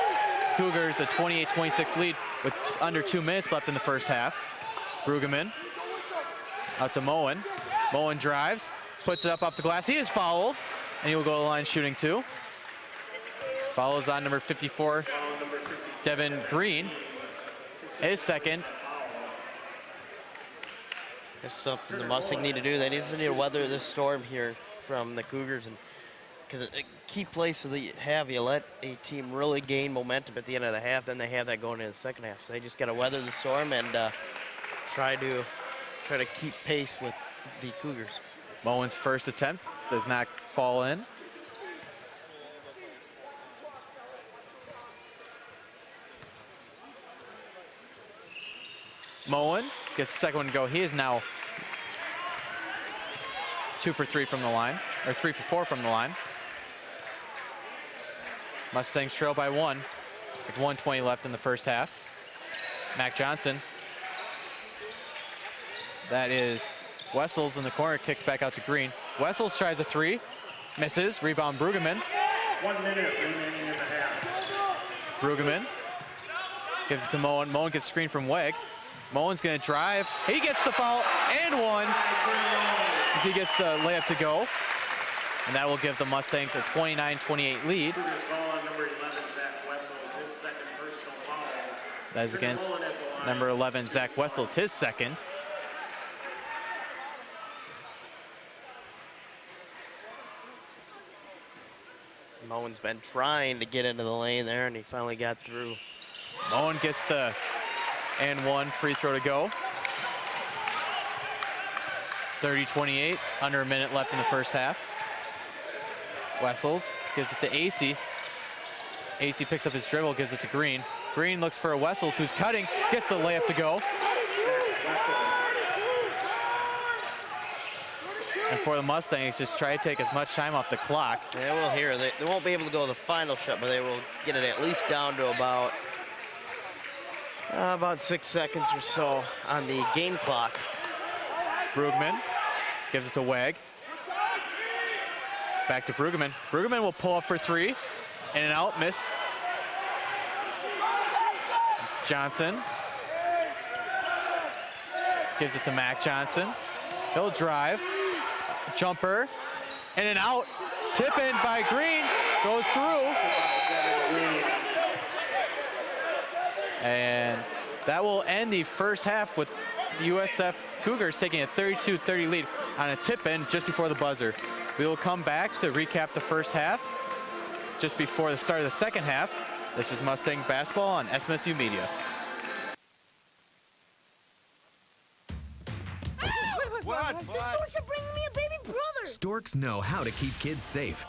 Cougars a 28-26 lead with under 2 minutes left in the first half. Brueggemann out to Moen. Moen drives, puts it up off the glass. He is fouled, and he will go to the line shooting 2. Follows on number 54, Devin Green. His second. That's something the Mustangs need to do. They need to weather this storm here from the Cougars, and because a key place that you have, you let a team really gain momentum at the end of the half, then they have that going into the second half. So they just got to weather the storm and try to keep pace with the Cougars. Moen's first attempt does not fall in. Moen gets the second one to go. He is now 2 for 3 from the line, or 3 for 4 from the line. Mustangs trail by 1 with 1:20 left in the first half. Mac Johnson. That is Wessels in the corner, kicks back out to Green. Wessels tries a 3, misses. Rebound Brueggemann. 1 minute remaining in the half. Brueggemann gives it to Moen. Moen gets screened from Weg. Moen's going to drive. He gets the foul and 1 as he gets the layup to go. And that will give the Mustangs a 29-28 lead. Cougars foul on number 11, Zach Wessels, his second personal foul. That is against number 11, Zach Wessels, his second. Moen's been trying to get into the lane there, and he finally got through. Moen gets the and 1 free throw to go. 30-28, under a minute left in the first half. Wessels gives it to AC. AC picks up his dribble, gives it to Green. Green looks for a Wessels, who's cutting, gets the layup to go. And for the Mustangs, just try to take as much time off the clock. They will here. They won't be able to go the final shot, but they will get it at least down to about 6 seconds or so on the game clock. Brugman gives it to Weg. Back to Brugman. Brugman will pull up for three. In and out, miss. Johnson gives it to Mac Johnson. He'll drive. Jumper. In and out. Tip in by Green. Goes through. And that will end the first half with the USF Cougars taking a 32-30 lead on a tip-in just before the buzzer. We will come back to recap the first half just before the start of the second half. This is Mustang Basketball on SMSU Media. What? The storks are bringing me a baby brother. Storks know how to keep kids safe.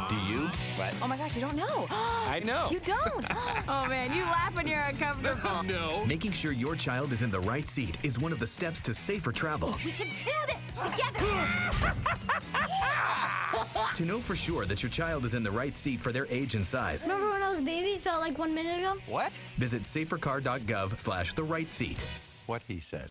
Do you? What? Oh my gosh, you don't know. I know. You don't? Oh man, you laugh when you're uncomfortable. No. Making sure your child is in the right seat is one of the steps to safer travel. We can do this together. To know for sure that your child is in the right seat for their age and size, Remember when I was a baby? It felt like 1 minute ago. what? Visit safercar.gov/the-right-seat. What he said.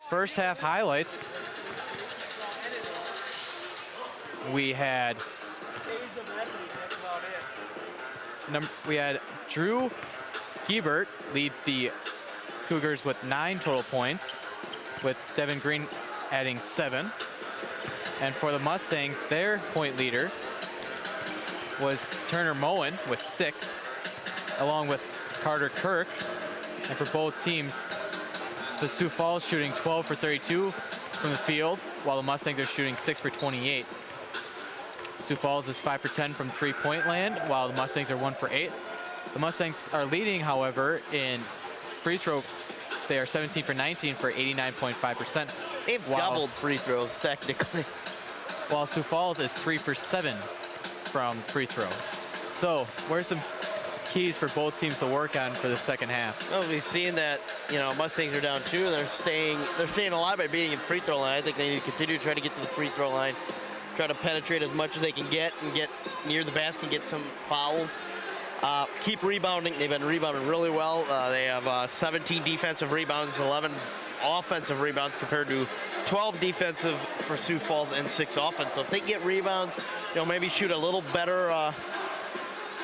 first half highlights, we had Drew Giebert lead the Cougars with 9 total points, with Devin Green adding 7. And for the Mustangs, their point leader was Turner Moen with 6, along with Carter Kirk. And for both teams, the Sioux Falls shooting 12 for 32 from the field, while the Mustangs are shooting 6 for 28. Sioux Falls is 5 for 10 from three-point land, while the Mustangs are 1 for 8. The Mustangs are leading, however, in free throw. They are 17 for 19 for 89.5%. They've doubled free throws, technically. While Sioux Falls is 3 for 7 from free throws. So, where's some keys for both teams to work on for the second half? Well, we've seen that, you know, Mustangs are down 2, and they're staying alive by beating in free throw line. I think they need to continue to try to get to the free throw line, try to penetrate as much as they can get and get near the basket and get some fouls. Keep rebounding. They've been rebounding really well. They have 17 defensive rebounds, 11 offensive rebounds compared to 12 defensive for Sioux Falls and 6 offensive. So if they get rebounds, you know, maybe shoot a little better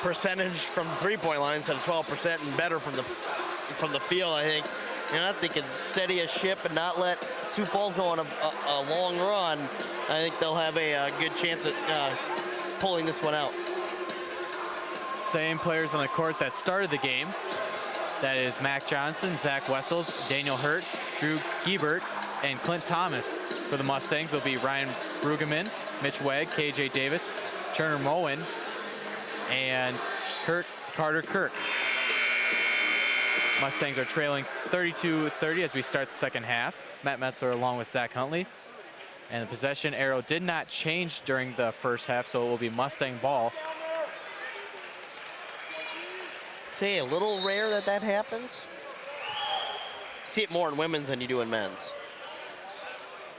percentage from the three-point line instead of 12% and better from the field, I think. You know, if they can steady a ship and not let Sioux Falls go on a long run, I think they'll have a good chance at pulling this one out. Same players on the court that started the game. That is Mac Johnson, Zach Wessels, Daniel Hurt, Drew Giebert, and Clint Thomas. For the Mustangs, will be Ryan Brueggemann, Mitch Wegg, KJ Davis, Turner Moen, and Carter Kirk. Mustangs are trailing 32-30 as we start the second half. Matt Metzler along with Zach Huntley. And the possession arrow did not change during the first half, so it will be Mustang ball. Say a little rare that happens. See it more in women's than you do in men's.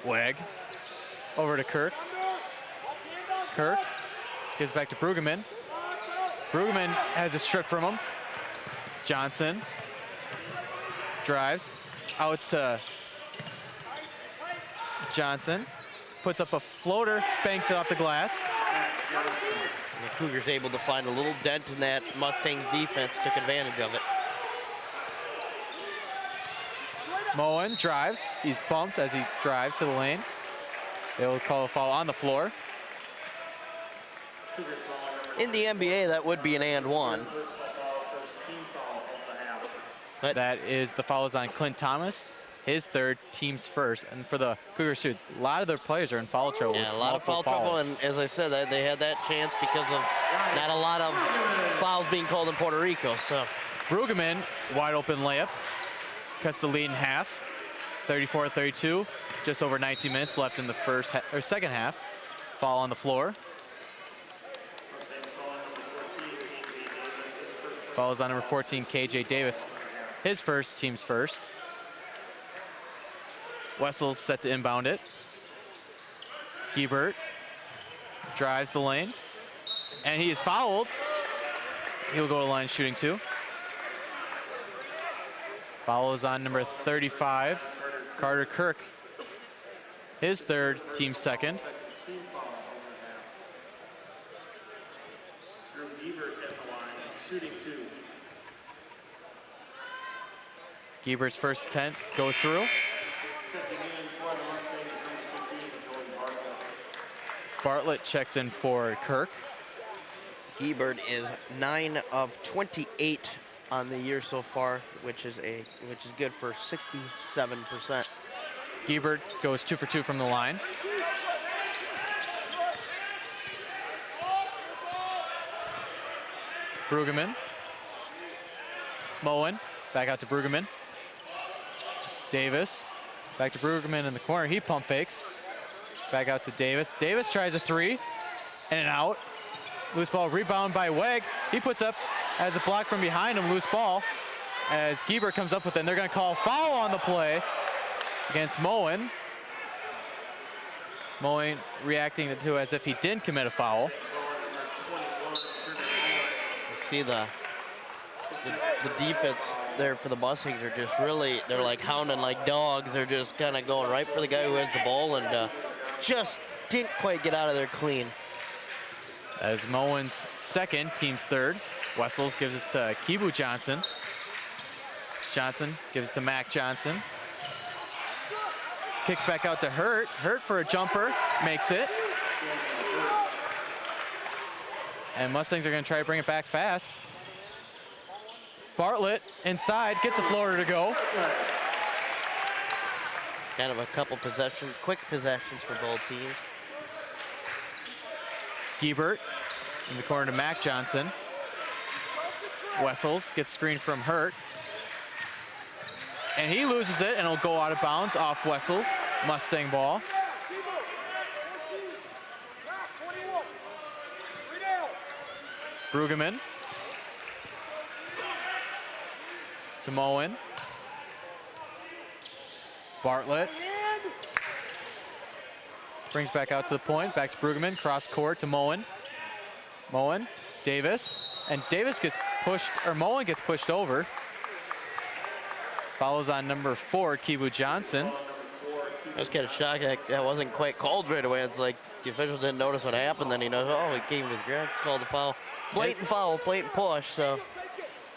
Wegg over to Kirk. Kirk gives back to Brueggemann. Brueggemann has a strip from him. Johnson drives out to Johnson. Puts up a floater, banks it off the glass. And the Cougars able to find a little dent in that Mustangs defense, took advantage of it. Moen drives. He's bumped as he drives to the lane. They will call a foul on the floor. In the NBA, that would be an and one. But that is, the foul is on Clint Thomas, his third, team's first. And for the Cougars, too, a lot of their players are in foul trouble. Yeah, a lot of foul trouble, and as I said, they had that chance because of not a lot of fouls being called in Puerto Rico. So Brueggemann, wide open layup, cuts the lead in half, 34-32. Just over 19 minutes left in the second half. Foul on the floor. Foul is on number 14, KJ Davis. His first, team's first. Wessels set to inbound it. Giebert drives the lane, and he is fouled. He'll go to the line shooting 2. Foul is on number 35, Carter Kirk. His third, team second. Drew Giebert at the line, shooting 2. Giebert's first attempt goes through. Checking in for the Mustangs, number 15, Joey Bartlett. Bartlett checks in for Kirk. Giebert is 9 of 28 on the year so far, which is good for 67%. Giebert goes 2 for 2 from the line. Brueggemann. Moen, back out to Brueggemann. Davis, back to Brueggemann in the corner. He pump fakes. Back out to Davis. Davis tries a 3, in and out. Loose ball, rebound by Wegg. He puts up as a block from behind him, loose ball. As Giebert comes up with it, and they're gonna call a foul on the play against Moen. Moen reacting to as if he didn't commit a foul. You see the the defense there for the Mustangs are just really, they're like hounding like dogs. They're just kind of going right for the guy who has the ball and just didn't quite get out of there clean. As Moen's second, team's third. Wessels gives it to Kibu Johnson. Johnson gives it to Mac Johnson. Kicks back out to Hurt. Hurt for a jumper, makes it. And Mustangs are gonna try to bring it back fast. Bartlett inside, gets the floater to go. Kind of a couple quick possessions for both teams. Giebert in the corner to Mac Johnson. Wessels gets screened from Hurt. And he loses it, and it'll go out of bounds off Wessels. Mustang ball. Brueggemann to Moen. Bartlett brings back out to the point, back to Brueggemann, cross court to Moen. Moen, Davis, and Davis gets pushed, or Moen gets pushed over. Follows on number 4, Kibu Johnson. I was kind of shocked that wasn't quite called right away. It's like the officials didn't notice what happened. Then he knows, oh, he came to his ground, called the foul. Blatant foul, blatant push, so.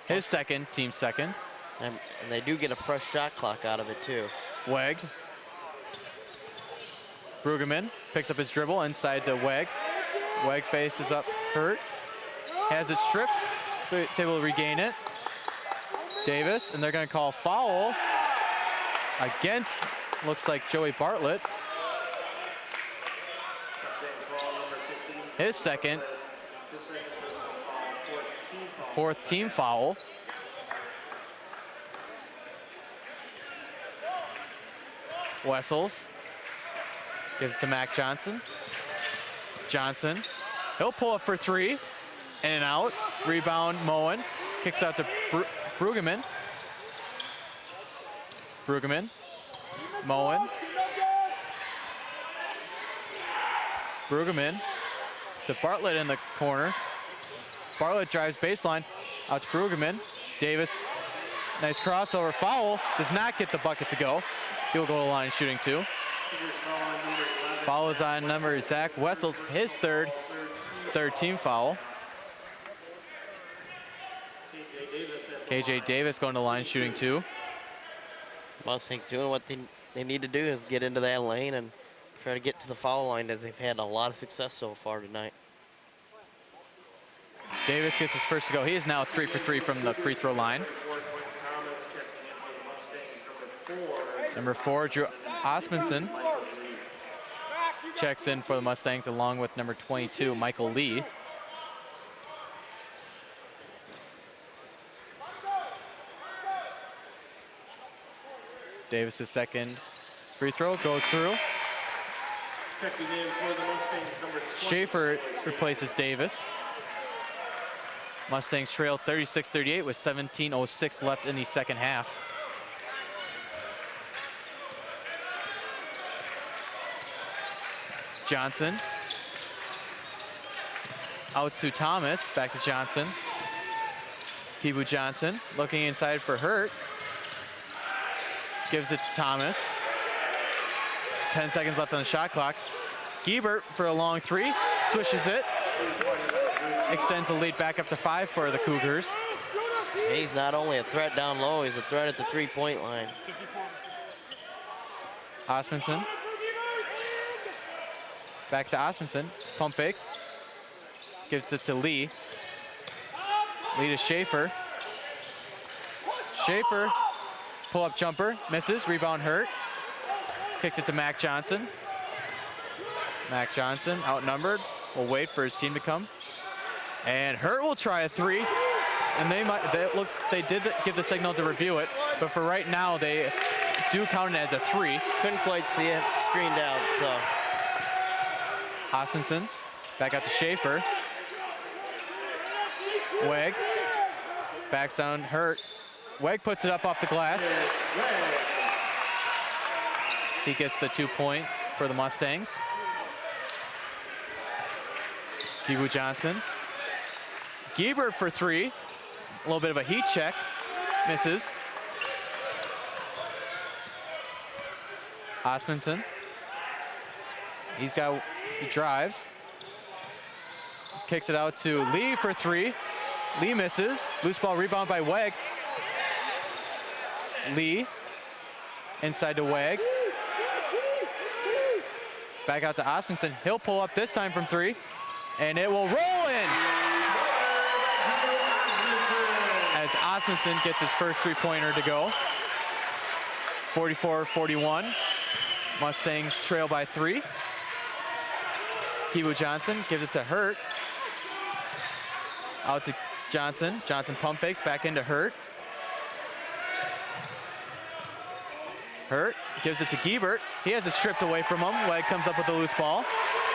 His second, team second. And they do get a fresh shot clock out of it too. Weg. Brueggemann picks up his dribble inside to Weg. Weg faces up Hurt. Has it stripped, but it's able to regain it. Davis, and they're gonna call foul against, looks like Joey Bartlett. His second. Fourth team foul. Wessels gives to Mac Johnson. Johnson, he'll pull up for 3, in and out. Rebound, Moen. Kicks out to Brueggemann. Brueggemann, Moen. Brueggemann to Bartlett in the corner. Bartlett drives baseline, out to Brueggemann. Davis, nice crossover, foul, does not get the bucket to go. He'll go to the line shooting 2. Follows on number Zach Wessels, his third team foul. KJ Davis going to the line shooting 2. Mustangs doing what they need to do is get into that lane and try to get to the foul line, as they've had a lot of success so far tonight. Davis gets his first to go. He is now 3 for 3 from the free throw line. Number 4, Drew Osmondson checks in for the Mustangs along with number 22, Michael Lee. Davis's second free throw goes through. Schaefer replaces Davis. Mustangs trail 36-38 with 17:06 left in the second half. Johnson. Out to Thomas, back to Johnson. Kibu Johnson looking inside for Hurt. Gives it to Thomas. 10 seconds left on the shot clock. Giebert for a long 3, swishes it. Extends the lead back up to 5 for the Cougars. He's not only a threat down low, he's a threat at the 3-point line. Osmondson. Back to Osmondson, pump fakes. Gives it to Lee. Lee to Schaefer. Schaefer, pull-up jumper, misses, rebound Hurt. Kicks it to Mac Johnson. Mac Johnson, outnumbered, will wait for his team to come. And Hurt will try a 3. And they did give the signal to review it, but for right now, they do count it as a 3. Couldn't quite see it, screened out, so. Osmondson, back out to Schaefer. Weg, backs down Hurt. Weg puts it up off the glass. He gets the 2 points for the Mustangs. Kibu Johnson. Giebert for 3. A little bit of a heat check. Misses. Osmundson. He drives. Kicks it out to Lee for three. Lee misses. Loose ball rebound by Weg. Lee inside to Weg. Back out to Osmundson. He'll pull up this time from three, and it will roll in. As Osmundson gets his first three-pointer to go. 44-41. Mustangs trail by three. Kibu Johnson gives it to Hurt. Out to Johnson. Johnson pump fakes back into Hurt. Hurt gives it to Giebert. He has it stripped away from him. Weg comes up with the loose ball.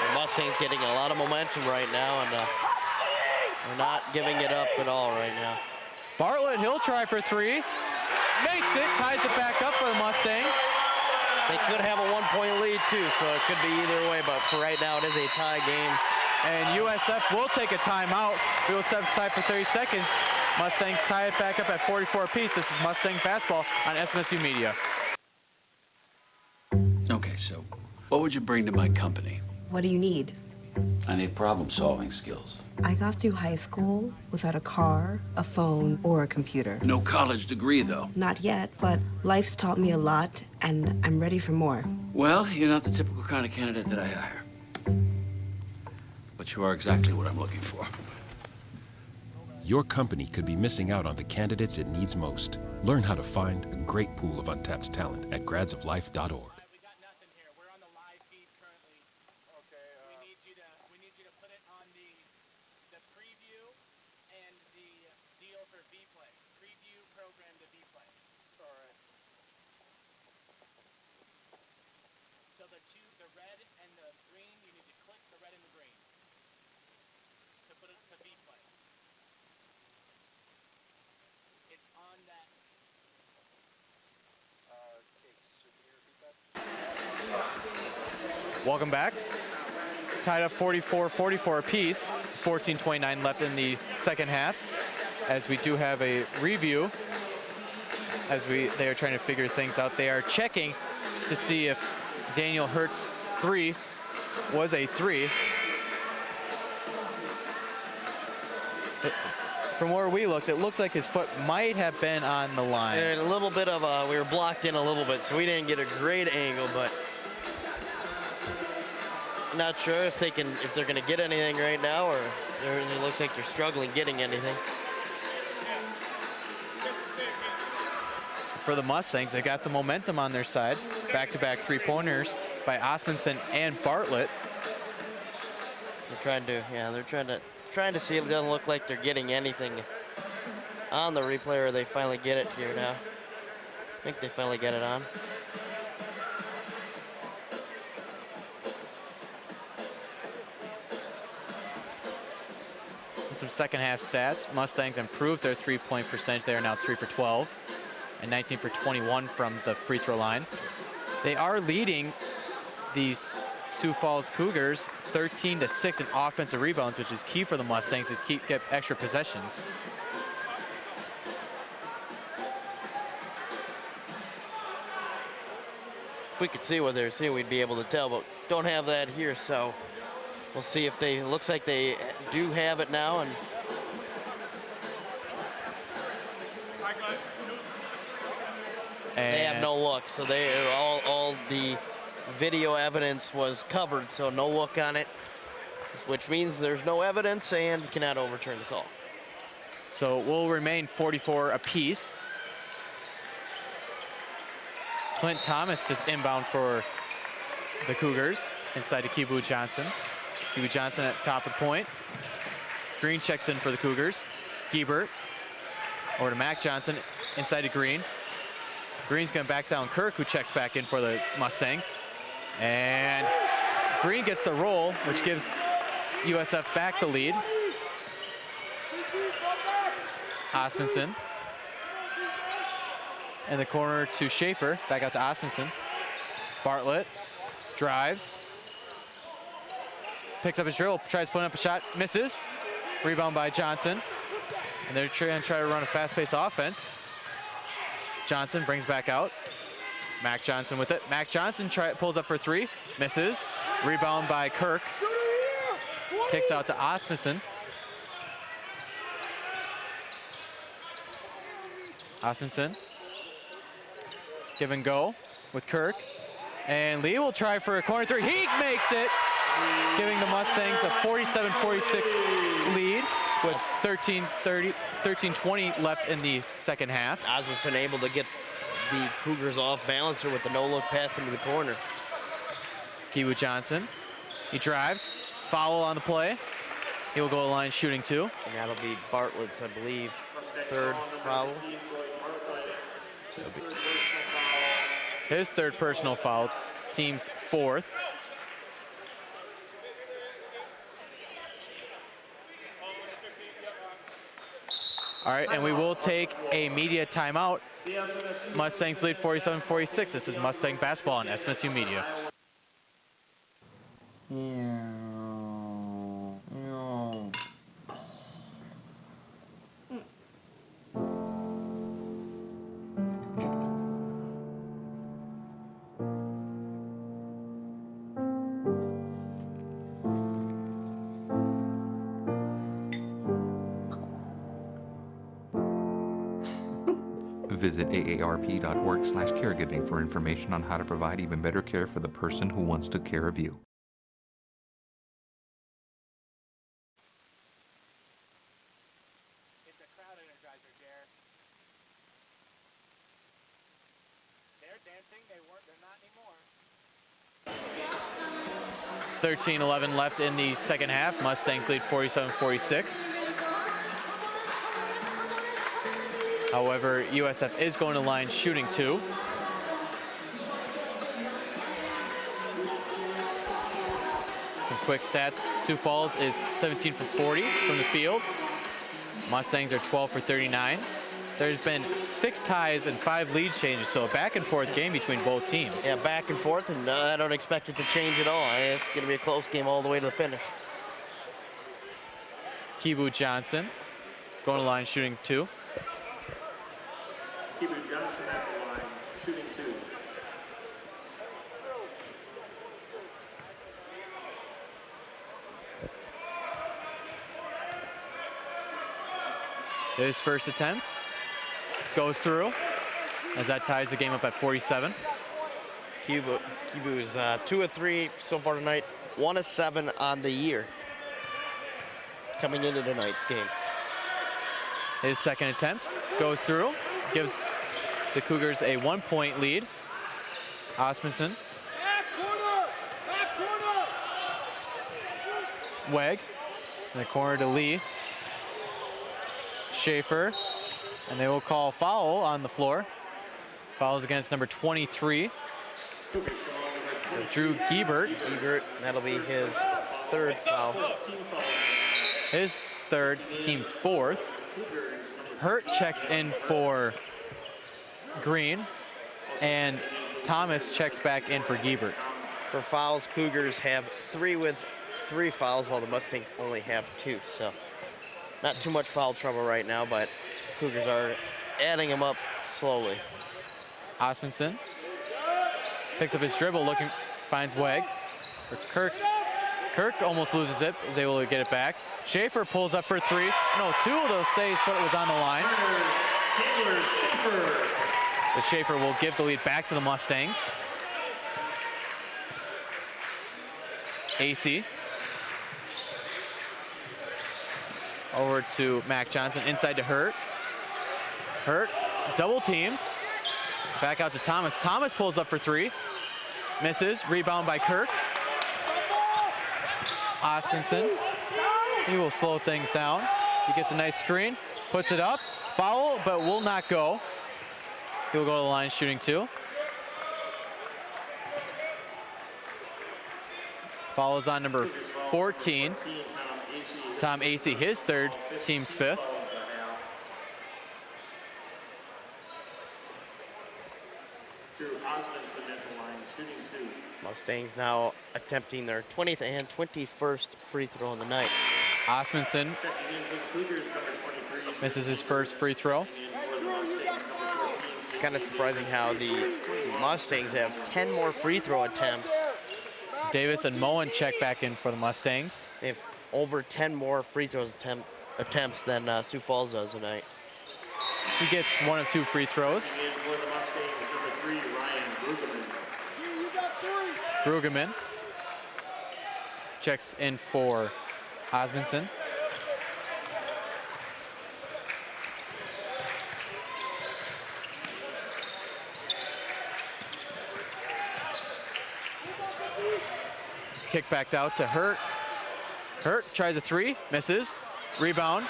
The Mustangs getting a lot of momentum right now, and they're not giving it up at all right now. Bartlett, he'll try for three. Makes it, ties it back up for the Mustangs. They could have a one-point lead too, so it could be either way, but for right now it is a tie game. And USF will take a timeout. We will set aside for 30 seconds. Mustangs tie it back up at 44 apiece. This is Mustang Fastball on SMSU Media. Okay, so what would you bring to my company? What do you need? I need problem-solving skills. I got through high school without a car, a phone, or a computer. No college degree, though. Not yet, but life's taught me a lot, and I'm ready for more. Well, you're not the typical kind of candidate that I hire. But you are exactly what I'm looking for. Your company could be missing out on the candidates it needs most. Learn how to find a great pool of untapped talent at gradsoflife.org. Welcome back. Tied up 44-44 apiece. 14:29 left in the second half. As we do have a review, they are trying to figure things out. They are checking to see if Daniel Hurt's three was a three. From where we looked, it looked like his foot might have been on the line. And a little bit of we were blocked in a little bit, so we didn't get a great angle, but not sure if they're gonna get anything right now, or it looks like they're struggling getting anything. For the Mustangs, they got some momentum on their side. Back-to-back three-pointers by Osmundson and Bartlett. They're trying to see if it doesn't look like they're getting anything on the replay, or they finally get it here now. I think they finally get it on. Some second half stats. Mustangs improved their three-point percentage. They are now 3 for 12 and 19 for 21 from the free throw line. They are leading these Sioux Falls Cougars 13-6 in offensive rebounds, which is key for the Mustangs to get extra possessions. If we could see what they're seeing, we'd be able to tell, but don't have that here, so we'll see if it looks like they do have it now. And they have no look, so all the video evidence was covered, so no look on it, which means there's no evidence and cannot overturn the call. So we'll remain 44 apiece. Clint Thomas is inbound for the Cougars, inside to Kibu Johnson. Kibu Johnson at top of the point. Green checks in for the Cougars. Giebert over to Mac Johnson, inside to Green. Green's gonna back down Kirk, who checks back in for the Mustangs. And Green gets the roll, which gives USF back the lead. Osmundson in the corner to Schaefer, back out to Osmundson. Bartlett drives, picks up his dribble, tries putting up a shot, misses. Rebound by Johnson. And they're trying to run a fast-paced offense. Johnson brings back out. Mac Johnson with it. Mac Johnson pulls up for three, misses. Rebound by Kirk. Kicks out to Osmundson. Osmundson. Give and go with Kirk. And Lee will try for a corner three. He makes it, giving the Mustangs a 47-46 lead with 13:20 left in the second half. Osmundson able to get the Cougars off balancer with the no-look pass into the corner. Kiwu Johnson, he drives, foul on the play. He will go to the line shooting two. And that'll be Bartlett's, I believe, third foul. His third personal foul, team's fourth. All right, and we will take a media timeout. Mustangs lead 47-46. This is Mustang basketball on SMSU Media. Visit aarp.org/caregiving for information on how to provide even better care for the person who wants to care of you. It's a crowd energizer, Jared. They're dancing, they're not anymore. 13-11 left in the second half. Mustangs lead 47-46. However, USF is going to line shooting two. Some quick stats. Sioux Falls is 17 for 40 from the field. Mustangs are 12 for 39. There's been 6 ties and 5 lead changes, so a back and forth game between both teams. Yeah, back and forth, and I don't expect it to change at all. It's going to be a close game all the way to the finish. Kiwu Johnson going to line shooting two. Kiwu Johnson at the line, shooting two. His first attempt goes through, as that ties the game up at 47. Kiwu's 2 of 3 so far tonight, 1 of 7 on the year coming into tonight's game. His second attempt goes through, gives the Cougars a 1-point lead. Osmundson. Weg in the corner to Lee. Schaefer, and they will call foul on the floor. Fouls against number 23. Drew Giebert. That'll be his third foul. His third, team's fourth. Hurt checks in for Green, and Thomas checks back in for Giebert. For fouls, Cougars have 3 with 3 fouls, while the Mustangs only have 2. So not too much foul trouble right now, but Cougars are adding them up slowly. Osmundson picks up his dribble, finds Weg. For Kirk. Kirk almost loses it, is able to get it back. Schaefer pulls up for 3. No, 2 of those saves, but it was on the line. But Schaefer will give the lead back to the Mustangs. AC. Over to Mac Johnson, inside to Hurt. Hurt, double teamed. Back out to Thomas. Thomas pulls up for 3. Misses, rebound by Kirk. Osmundson, he will slow things down. He gets a nice screen, puts it up. Foul, but will not go. He'll go to the line shooting 2. Foul is on number 14. Tom AC, his third, team's 5th. Drew Osmundson at the line, shooting 2. Mustangs now attempting their 20th and 21st free throw in the night. Osmundson Checking in for the Cougars, number 23, misses his first free throw. Kind of surprising how the Mustangs have 10 more free throw attempts. Davis and Moen check back in for the Mustangs. They have over 10 more free throws attempts than Sioux Falls does tonight. He gets 1 of 2 free throws. For the Mustangs, number 3, Ryan Brueggemann. Brueggemann checks in for Osmondson. Kick back out to Hurt. Hurt tries a 3, misses. Rebound.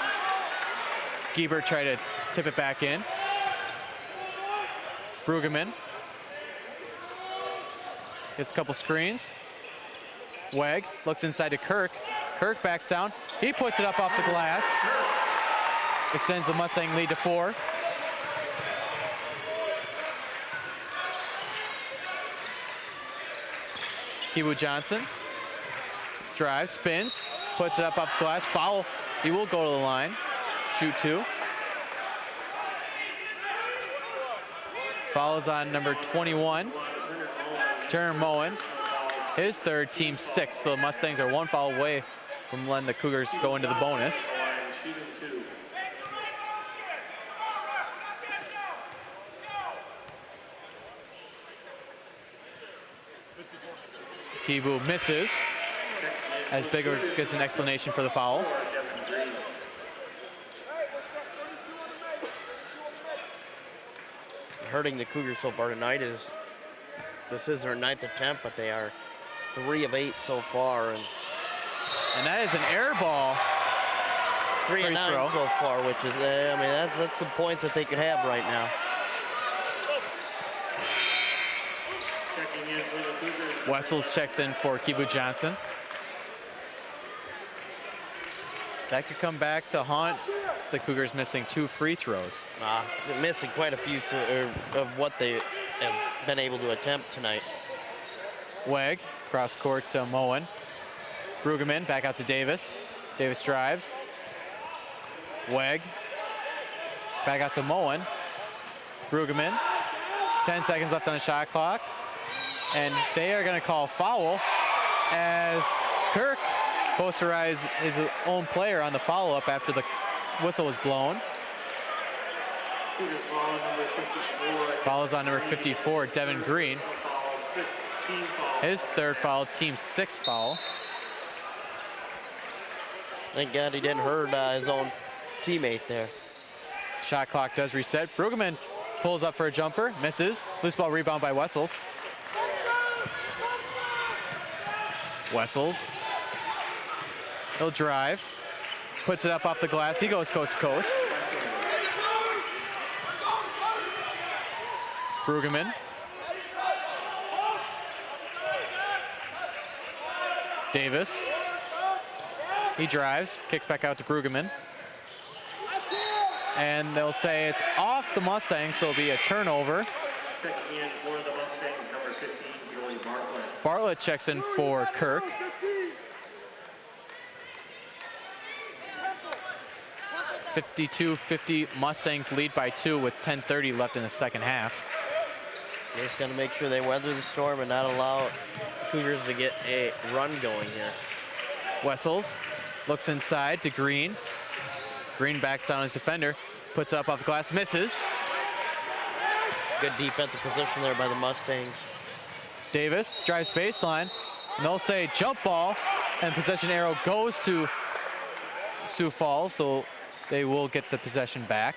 Skiebert tried to tip it back in. Brueggemann gets a couple screens. Weg looks inside to Kirk. Kirk backs down. He puts it up off the glass. Extends the Mustang lead to 4. Kibu Johnson drives, spins, puts it up off the glass. Foul. He will go to the line. Shoot 2. Fouls on number 21, Turner Moen. His third, team 6. So the Mustangs are 1 foul away from letting the Cougars go into the bonus. Kibu misses as Bigger gets an explanation for the foul. Hurting the Cougars so far tonight is this is their 9th attempt, but they are 3 of 8 so far, and that is an air ball. 3 of 9 so far, which is I mean that's some points that they could have right now. Checking in for the Cougars. Wessels checks in for Kibu Johnson. That could come back to haunt the Cougars, missing 2 free throws. They're missing quite a few of what they have been able to attempt tonight. Weg, cross court to Moen. Brueggemann back out to Davis. Davis drives. Weg, back out to Moen. Brueggemann, 10 seconds left on the shot clock. And they are gonna call foul as Kirk posterized his own player on the follow-up after the whistle was blown. Foul is on number 54, Devin Green. His third foul, team 6 foul. Thank God he didn't hurt his own teammate there. Shot clock does reset. Brueggemann pulls up for a jumper, misses. Loose ball rebound by Wessels. Wessels. He'll drive, puts it up off the glass. He goes coast to coast. Brueggemann. Davis. He drives, kicks back out to Brueggemann. And they'll say it's off the Mustangs, so it'll be a turnover. Checking in for the Mustangs, number 15, Joey Bartlett. Bartlett checks in for Kirk. (52-50) Mustangs lead by 2 with 10:30 left in the second half. They're just gonna make sure they weather the storm and not allow Cougars to get a run going here. Wessels looks inside to Green. Green backs down his defender, puts up off the glass, misses. Good defensive position there by the Mustangs. Davis drives baseline, and they'll say jump ball, and possession arrow goes to Sioux Falls, so they will get the possession back.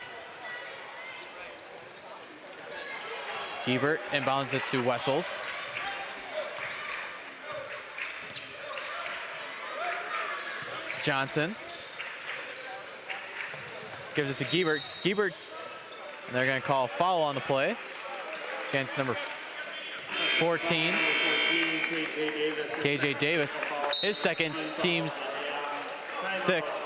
Hebert inbounds it to Wessels. Johnson gives it to Gebert. Gebert, and they're going to call a foul on the play against number 14, KJ Davis. His second, team's 6th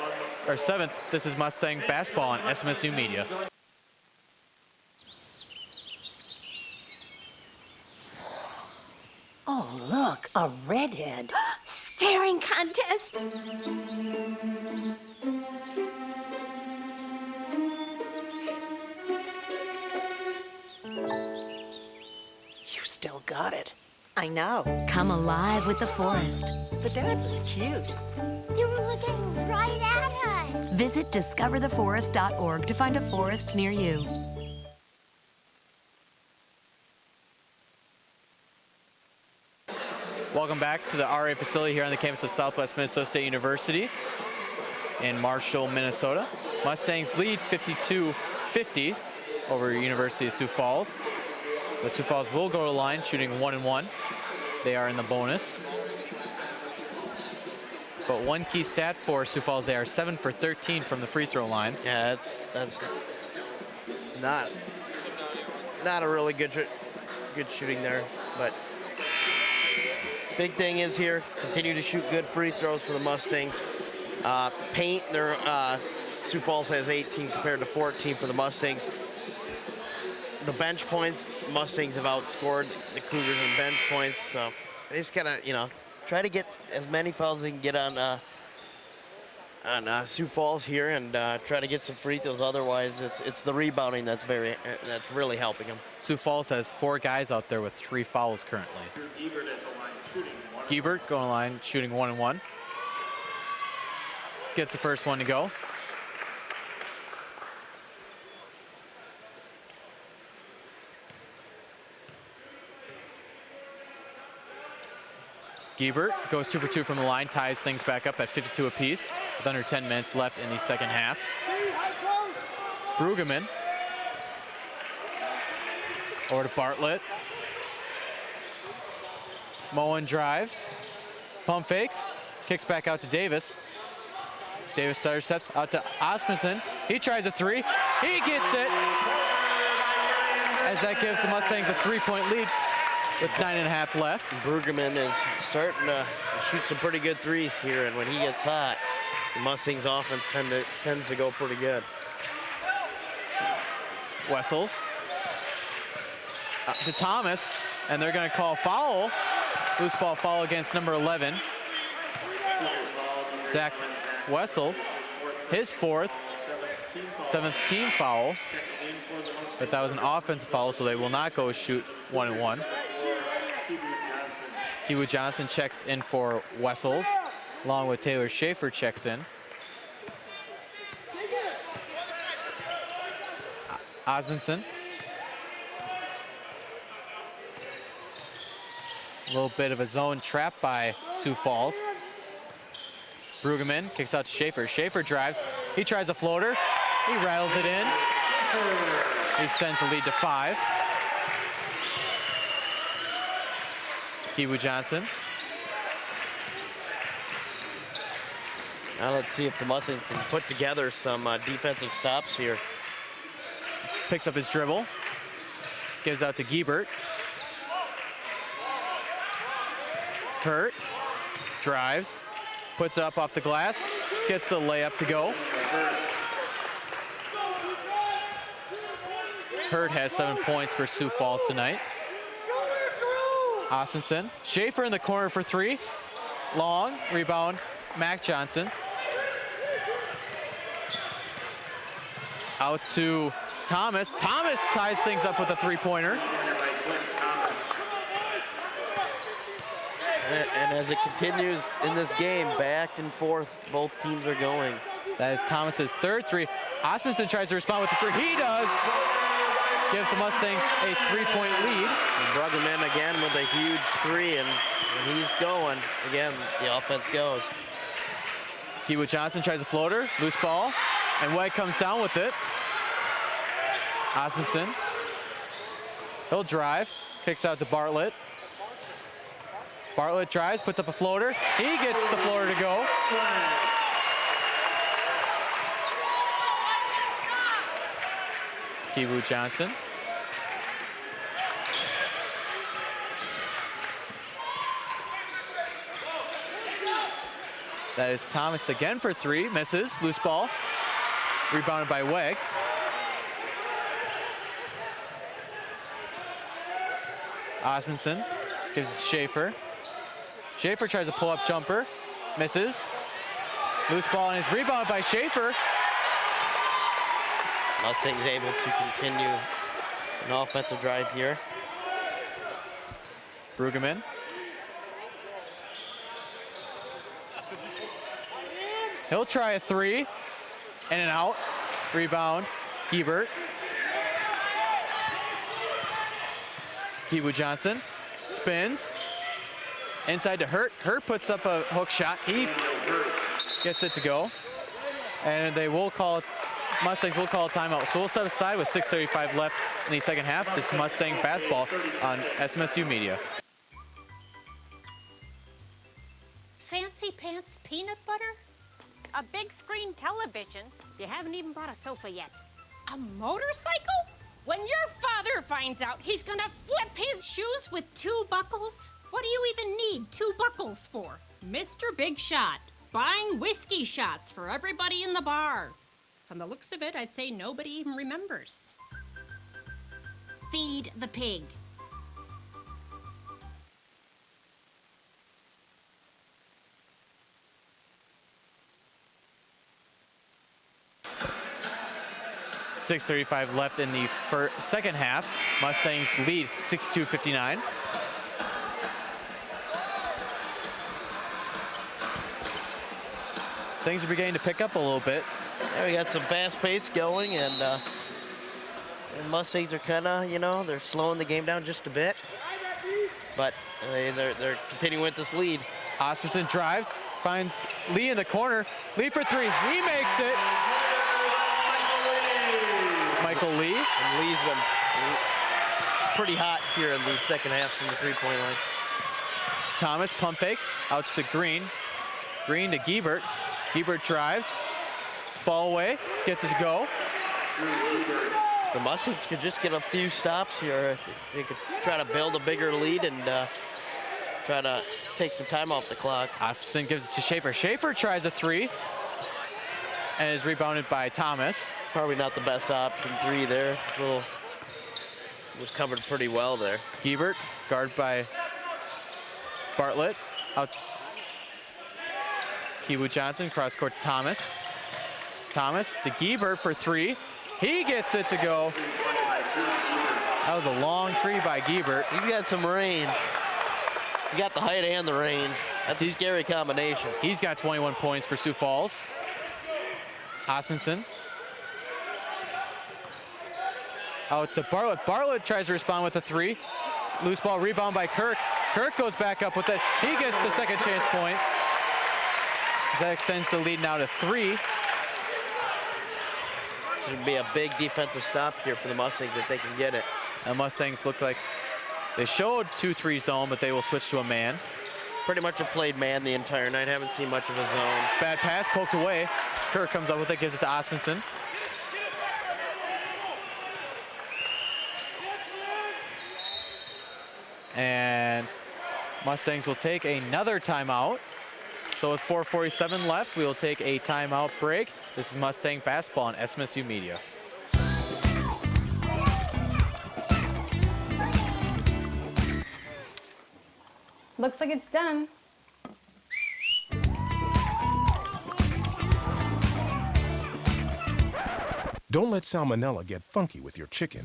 or 7th. This is Mustang basketball on SMSU Media. Oh, look, a redhead. Staring contest. still got it. I know. Come alive with the forest. The dad was cute. They were looking right at us. Visit discovertheforest.org to find a forest near you. Welcome back to the RA facility here on the campus of Southwest Minnesota State University in Marshall, Minnesota. Mustangs lead 52-50 over University of Sioux Falls. But Sioux Falls will go to the line shooting 1-1. They are in the bonus. But one key stat for Sioux Falls, they are 7 for 13 from the free throw line. Yeah, that's not a really good shooting there, but big thing is here, continue to shoot good free throws for the Mustangs. Paint, Sioux Falls has 18 compared to 14 for the Mustangs. The bench points, Mustangs have outscored the Cougars in bench points, so they just gotta, try to get as many fouls as they can get on Sioux Falls here, and try to get some free throws. Otherwise, it's the rebounding that's really helping them. Sioux Falls has 4 guys out there with 3 fouls currently. Giebert going to the line shooting 1-1. Gets the first one to go. Giebert goes 2 for 2 from the line, ties things back up at 52 apiece with under 10 minutes left in the second half. Brueggemann over to Bartlett. Moen drives, pump fakes, kicks back out to Davis. Davis stutter steps out to Asmussen. He tries a 3, he gets it! As that gives the Mustangs a 3-point lead with 9.5 left. Brueggemann is starting to shoot some pretty good threes here, and when he gets hot, the Mustangs offense tends to go pretty good. Wessels to Thomas, and they're going to call foul. Loose ball foul against number 11. Zach Wessels, his 4th, 7th team foul. But that was an offensive foul, so they will not go shoot 1-1. Kiwu Johnson checks in for Wessels, along with Taylor Schaefer checks in. Osmondson. A little bit of a zone trap by Sioux Falls. Brueggemann kicks out to Schaefer. Schaefer drives. He tries a floater. He rattles it in. He extends the lead to 5. Kiwu Johnson. Now let's see if the Mustangs can put together some defensive stops here. Picks up his dribble. Gives out to Giebert. Hurt. Drives. Puts up off the glass. Gets the layup to go. Hurt has 7 points for Sioux Falls tonight. Osmondson. Schaefer in the corner for 3. Long. Rebound. Mac Johnson. Out to Thomas. Thomas ties things up with a 3-pointer. And as it continues in this game, back and forth, both teams are going. That is Thomas's 3rd 3. Osmondson tries to respond with the 3. He does. Gives the Mustangs a 3-point lead. And Brueggemann again with a huge 3, and when he's going, again, the offense goes. Kiwu Johnson tries a floater, loose ball, and White comes down with it. Osmondson. He'll drive, kicks out to Bartlett. Bartlett drives, puts up a floater. He gets the floater to go. Kiwu Johnson. That is Thomas again for 3, misses, loose ball. Rebounded by Weg. Osmondson gives it to Schaefer. Schaefer tries a pull-up jumper, misses. Loose ball and is rebounded by Schaefer. Mustangs able to continue an offensive drive here. Brueggemann. He'll try a three, in and out. Rebound, Giebert. Kibu Johnson spins. Inside to Hurt. Hurt puts up a hook shot. He gets it to go. And they will call, Mustangs will call a timeout. So we'll set aside with 6:35 left in the second half. This is Mustang basketball on SMSU Media. Fancy pants peanut butter? A big screen television? You haven't even bought a sofa yet. A motorcycle? When your father finds out, he's gonna flip his shoes with 2 buckles? What do you even need 2 buckles for? Mr. Big Shot, buying whiskey shots for everybody in the bar. From the looks of it, I'd say nobody even remembers. Feed the pig. .635 left in the second half. Mustangs lead 62-59. Things are beginning to pick up a little bit. Yeah, we got some fast pace going, and Mustangs are kind of, you know, they're slowing the game down just a bit. But they're continuing with this lead. Osmondson drives, finds Lee in the corner. Lee for three, he makes it. Michael Lee. And Lee's been pretty hot here in the second half from the three-point line. Thomas pump fakes out to Green. Green to Giebert. Giebert drives. Fall away. Gets it to go. The Mustangs could just get a few stops here. They could try to build a bigger lead and try to take some time off the clock. Osmondson gives it to Schaefer. Schaefer tries a three and is rebounded by Thomas. Probably not the best option. Three there. Was covered pretty well there. Giebert, guarded by Bartlett. Out. Kiwu Johnson, cross court to Thomas. Thomas to Giebert for three. He gets it to go. That was a long three by Giebert. He's got some range. He got the height and the range. That's a scary combination. He's got 21 points for Sioux Falls. Osmondson. Out to Bartlett. Bartlett tries to respond with a three. Loose ball rebound by Kirk. Kirk goes back up with it. He gets the second chance points. That extends the lead now to three. Should be a big defensive stop here for the Mustangs if they can get it. The Mustangs look like they showed 2-3 zone, but they will switch to a man. Pretty much have played man the entire night. Haven't seen much of a zone. Bad pass, poked away. Kirk comes up with it, gives it to Osmondson. And Mustangs will take another timeout. So with 4:47 left, we will take a timeout break. This is Mustang basketball on SMSU Media. Looks like it's done. Don't let salmonella get funky with your chicken.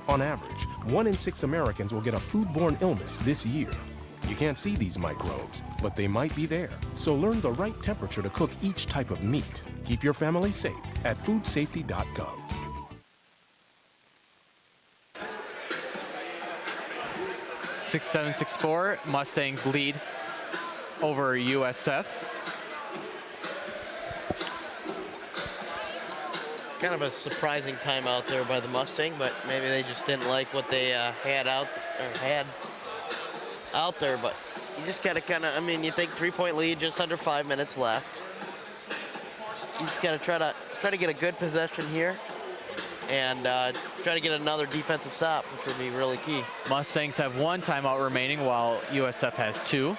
On average, 1 in 6 Americans will get a foodborne illness this year. You can't see these microbes, but they might be there. So learn the right temperature to cook each type of meat. Keep your family safe at foodsafety.gov. (6-7, 6-4). Mustangs lead over USF. Kind of a surprising timeout there by the Mustang, but maybe they just didn't like what they had out there. But you just gotta I mean, you think 3-point lead, just under 5 minutes left. You just gotta try to get a good possession here and try to get another defensive stop, which would be really key. Mustangs have 1 timeout remaining while USF has 2.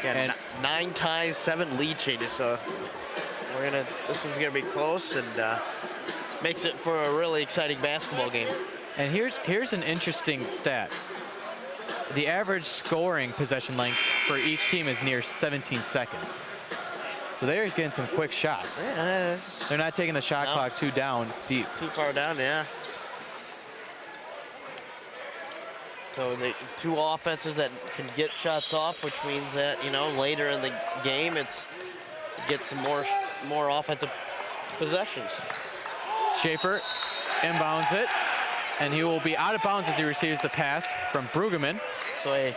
And 9 ties, 7 lead changes, so this one's gonna be close and makes it for a really exciting basketball game. And here's an interesting stat. The average scoring possession length for each team is near 17 seconds. So they're getting some quick shots. Yeah, they're not taking the shot clock too down deep. Too far down, yeah. So the two offenses that can get shots off, which means that, you know, later in the game, it gets some more offensive possessions. Schaefer inbounds it, and he will be out of bounds as he receives the pass from Brueggemann. So a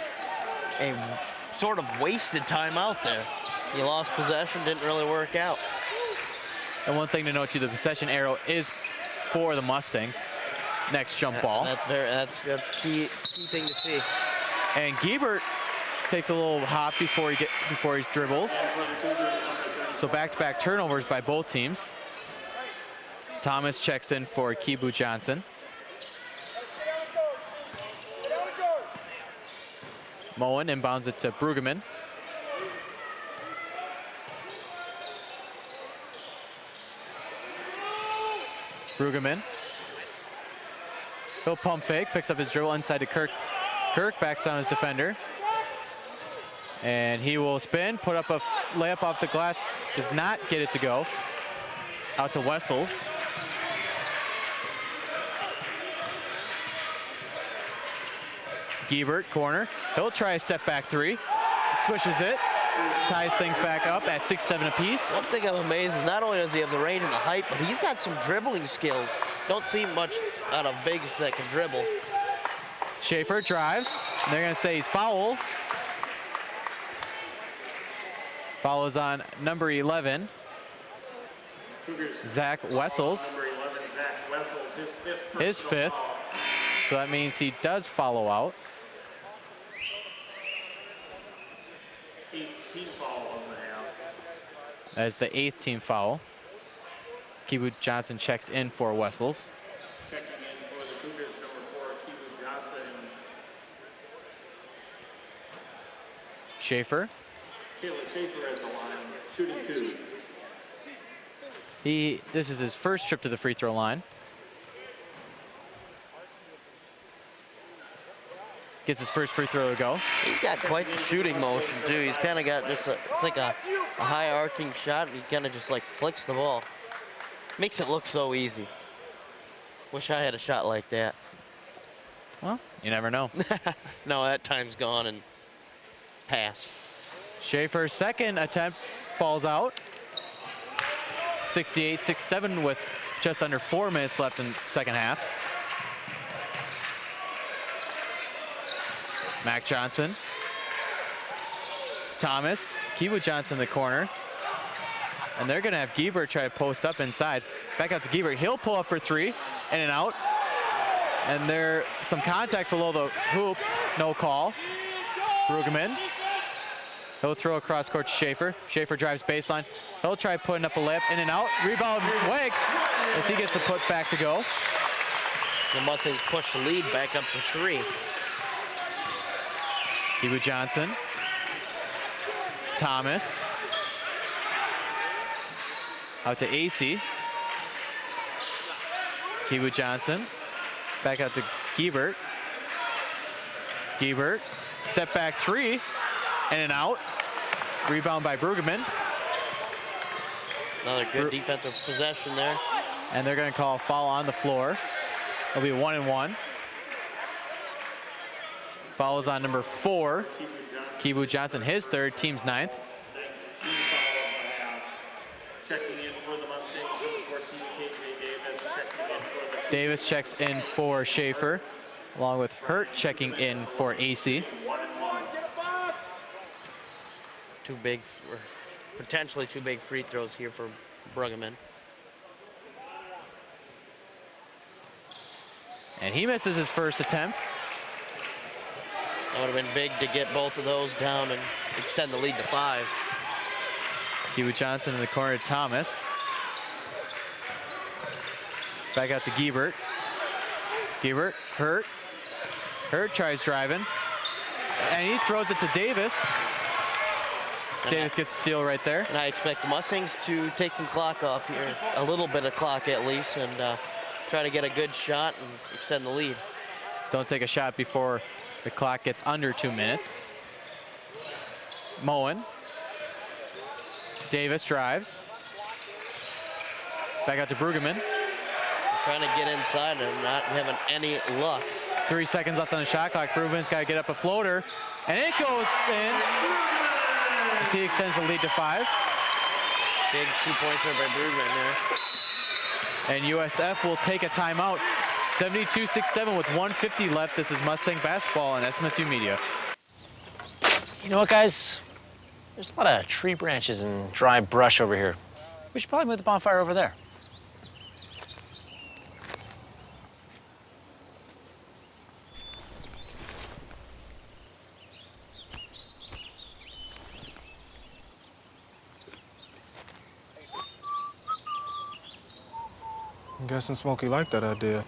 sort of wasted timeout there. He lost possession, didn't really work out. And one thing to note too, the possession arrow is for the Mustangs. Next jump ball. That's key thing to see. And Giebert takes a little hop before he dribbles. So back-to-back turnovers by both teams. Thomas checks in for Kibu Johnson. Moen inbounds it to Brueggemann. Brueggemann. He'll pump fake, picks up his dribble inside to Kirk. Kirk backs down his defender. And he will spin, put up a layup off the glass, does not get it to go. Out to Wessels. Giebert, corner. He'll try a step back three. Swishes it. Ties things back up at 6-7 apiece. One thing I'm amazed is not only does he have the range and the height, but he's got some dribbling skills. Don't see much out of bigs that can dribble. Schaefer drives, and they're gonna say he's fouled. Foul is on number 11, Zach Wessels. Number 11, Zach Wessels, His fifth. So that means he does follow out. 18 foul on the half. That is the 8th team foul. Kibu Johnson checks in for Wessels. Checking in for the Cougars, number 4, Kibu Johnson. Schaefer. Caleb Schaefer has the line, shooting 2. This is his first trip to the free throw line. Gets his first free throw to go. He's got quite the shooting motion too. He's kind of got just it's like a high arcing shot. And he kind of just like flicks the ball. Makes it look so easy. Wish I had a shot like that. Well, you never know. No, that time's gone and passed. Schaefer's second attempt falls out. 68-67 with just under 4 minutes left in the second half. Mac Johnson. Thomas. Kibu Johnson in the corner. And they're going to have Giebert try to post up inside. Back out to Giebert. He'll pull up for 3. In and out. And there's some contact below the hoop. No call. Brueggemann. He'll throw across court to Schaefer. Schaefer drives baseline. He'll try putting up a layup. In and out. Rebound. Wake. As he gets the put back to go. The Mustangs push the lead back up to 3. Kibu Johnson. Thomas. Out to AC. Kibu Johnson. Back out to Giebert. Giebert. Step back 3. In and out. Rebound by Brueggemann. Another good defensive possession there. And they're going to call a foul on the floor. It'll be 1-1. Foul is on number 4, Kibu Johnson, his third, team's 9th. Team foul on the half. Checking in for the Mustangs, number 14, KJ Davis. Checking in for the Davis checks in for Schaefer, along with Hurt checking in for AC. Potentially two big free throws here for Brueggemann. And he misses his first attempt. That would have been big to get both of those down and extend the lead to 5. Kibu Johnson in the corner to Thomas. Back out to Giebert. Giebert, Hurt. Hurt tries driving. And he throws it to Davis. Davis gets a steal right there. And I expect the Mustangs to take some clock off here, a little bit of clock at least, and try to get a good shot and extend the lead. Don't take a shot before the clock gets under 2 minutes. Moen. Davis drives. Back out to Brueggemann. Trying to get inside and not having any luck. 3 seconds left on the shot clock. Brugman's got to get up a floater, and it goes in. As he extends the lead to 5. Big 2 points there by Brugman there. And USF will take a timeout. 72-67 with 1:50 left. This is Mustang basketball on SMSU Media. You know what, guys? There's a lot of tree branches and dry brush over here. We should probably move the bonfire over there. I'm guessing Smokey liked that idea.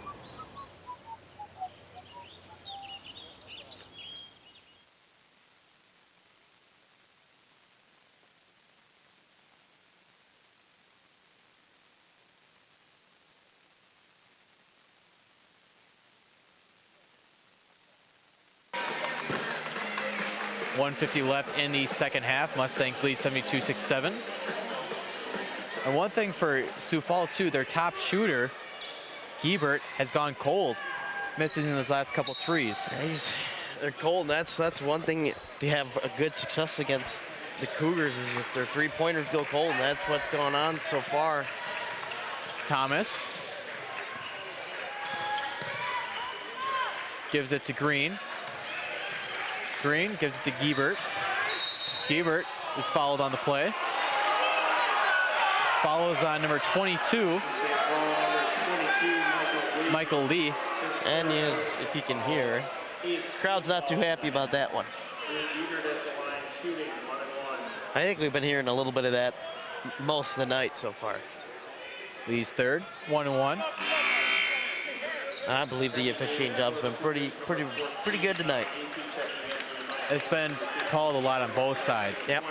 .150 left in the second half. Mustangs lead 72-67. And one thing for Sioux Falls, too, their top shooter, Giebert, has gone cold, missing in his last couple threes. Yeah, they're cold. That's one thing to have a good success against the Cougars is if their three-pointers go cold, and that's what's going on so far. Thomas gives it to Green. Green gives it to Giebert. Giebert is fouled on the play. Follows on number 22, Michael Lee. And if you can hear, crowd's not too happy about that one. I think we've been hearing a little bit of that most of the night so far. Lee's third, 1-1. I believe the officiating job's been pretty good tonight. It's been called a lot on both sides. Yep.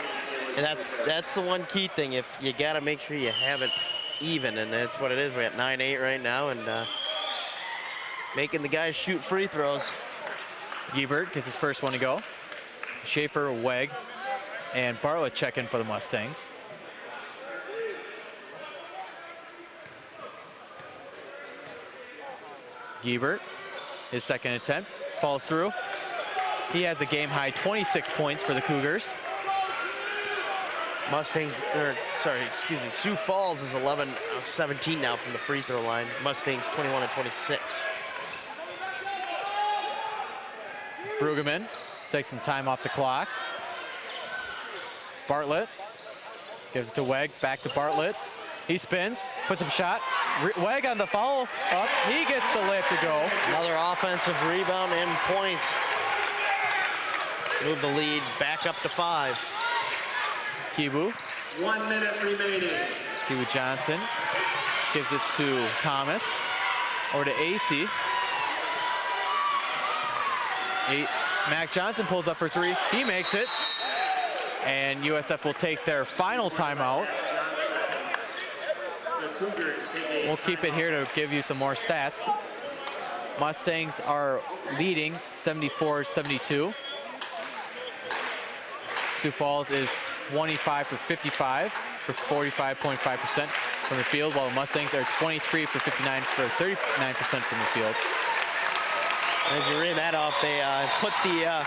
And that's the one key thing. If you got to make sure you have it even, and that's what it is. We're at 9-8 right now, and making the guys shoot free throws. Giebert gets his first one to go. Schaefer, Weg, and Bartlett check in for the Mustangs. Giebert, his second attempt, falls through. He has a game-high 26 points for the Cougars. Sioux Falls is 11 of 17 now from the free throw line. Mustangs 21 of 26. Brugman takes some time off the clock. Bartlett gives it to Weg, back to Bartlett. He spins, puts up shot. Weg on the foul up, he gets the layup to go. Another offensive rebound and points. Move the lead back up to 5. Kibu. 1 minute remaining. Kibu Johnson gives it to Thomas, or to AC. Mac Johnson pulls up for 3. He makes it. And USF will take their final timeout. We'll keep it here to give you some more stats. Mustangs are leading 74-72. Sioux Falls is 25 for 55 for 45.5% from the field, while the Mustangs are 23 for 59 for 39% from the field. As you read that off, they put the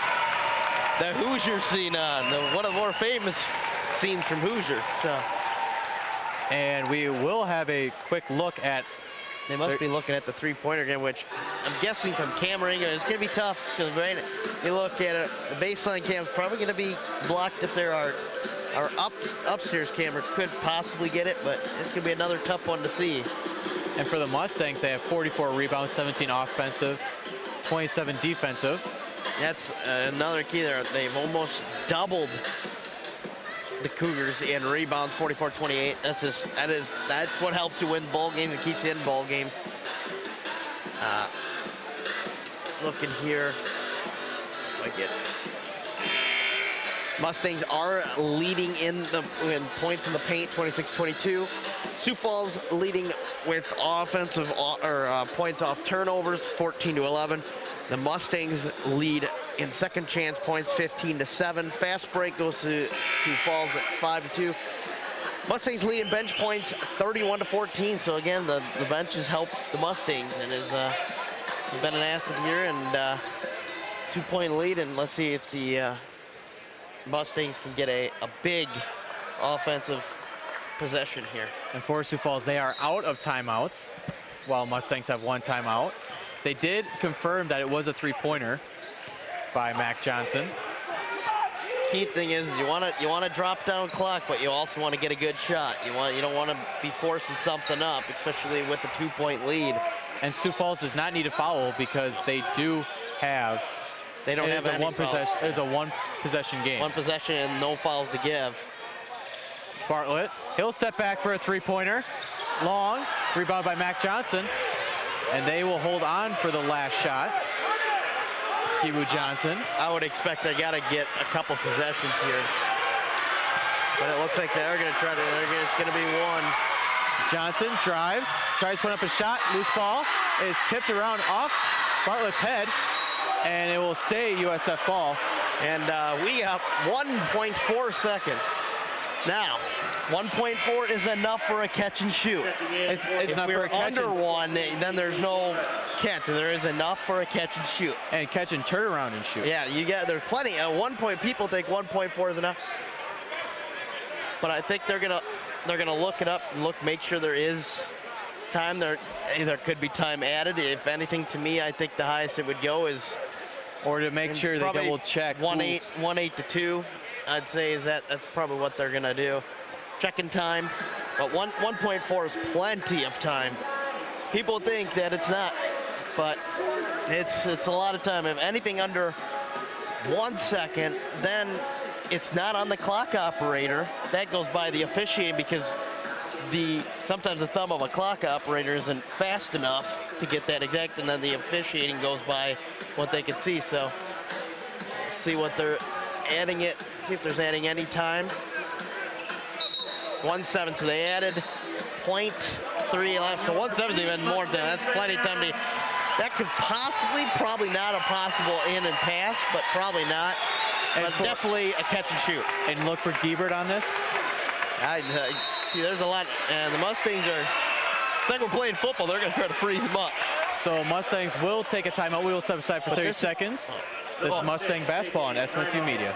Hoosier scene on, one of the more famous scenes from Hoosier. So. And we will have a quick look at. They must be looking at the three-pointer game, which I'm guessing from camera angle is going to be tough because right, you look at it, the baseline cam's probably going to be blocked if there are upstairs camera could possibly get it, but it's going to be another tough one to see. And for the Mustangs, they have 44 rebounds, 17 offensive, 27 defensive. That's another key there. They've almost doubled the Cougars in rebounds, 44-28. That's what helps you win ball games and keeps you in ball games. Looking here, Mustangs are leading in points in the paint, 26-22. Sioux Falls leading with offensive points off turnovers, 14-11. The Mustangs lead in second chance points, 15-7. Fast break goes to Sioux Falls at 5-2. Mustangs lead in bench points, 31-14. So again, the benches help the Mustangs, and as It's been an asset here, and 2-point lead, and let's see if the Mustangs can get a big offensive possession here. And for Sioux Falls, they are out of timeouts, while Mustangs have 1 timeout. They did confirm that it was a 3-pointer by Mac Johnson. Key thing is you want to drop down clock, but you also want to get a good shot. You don't want to be forcing something up, especially with the 2-point lead. And Sioux Falls does not need a foul because they do have. They don't have any fouls. It is a 1-possession game. 1 possession and no fouls to give. Bartlett, he'll step back for a 3-pointer. Long, rebound by Mac Johnson. And they will hold on for the last shot. Kiwu Johnson. I would expect they got to get a couple possessions here. But it looks like they're going to try to, it's going to be 1. Johnson drives, tries to put up a shot. Loose ball is tipped around off Bartlett's head, and it will stay USF ball. And we have 1.4 seconds. Now, 1.4 is enough for a catch and shoot. It's if not we're for a catch under 1, then there's no catch. There is enough for a catch and shoot. And catch and turn around and shoot. Yeah, there's plenty. 1 point, people think 1.4 is enough. But I think they're gonna look it up and make sure there is time. There could be time added. If anything, to me, I think the highest it would go is, or to make sure they double check. 1-8 to 2. I'd say that's probably what they're gonna do. Checking time, but 1.4 is plenty of time. People think that it's not, but it's a lot of time. If anything under 1 second, then it's not on the clock operator. That goes by the officiating, because sometimes the thumb of a clock operator isn't fast enough to get that exact, and then the officiating goes by what they can see. So see what they're adding it. See if there's adding any time. 1-7, so they added 0.3 left. So 1-7 is even more than that. That's plenty of time to. That could probably not a possible in and pass, but probably not. But definitely a catch and shoot. And look for Giebert on this. See, there's a lot, and the Mustangs are. It's like we're playing football. They're going to try to freeze them up. So Mustangs will take a timeout. We will step aside for 30 seconds. This is Mustang basketball on SMSU Media.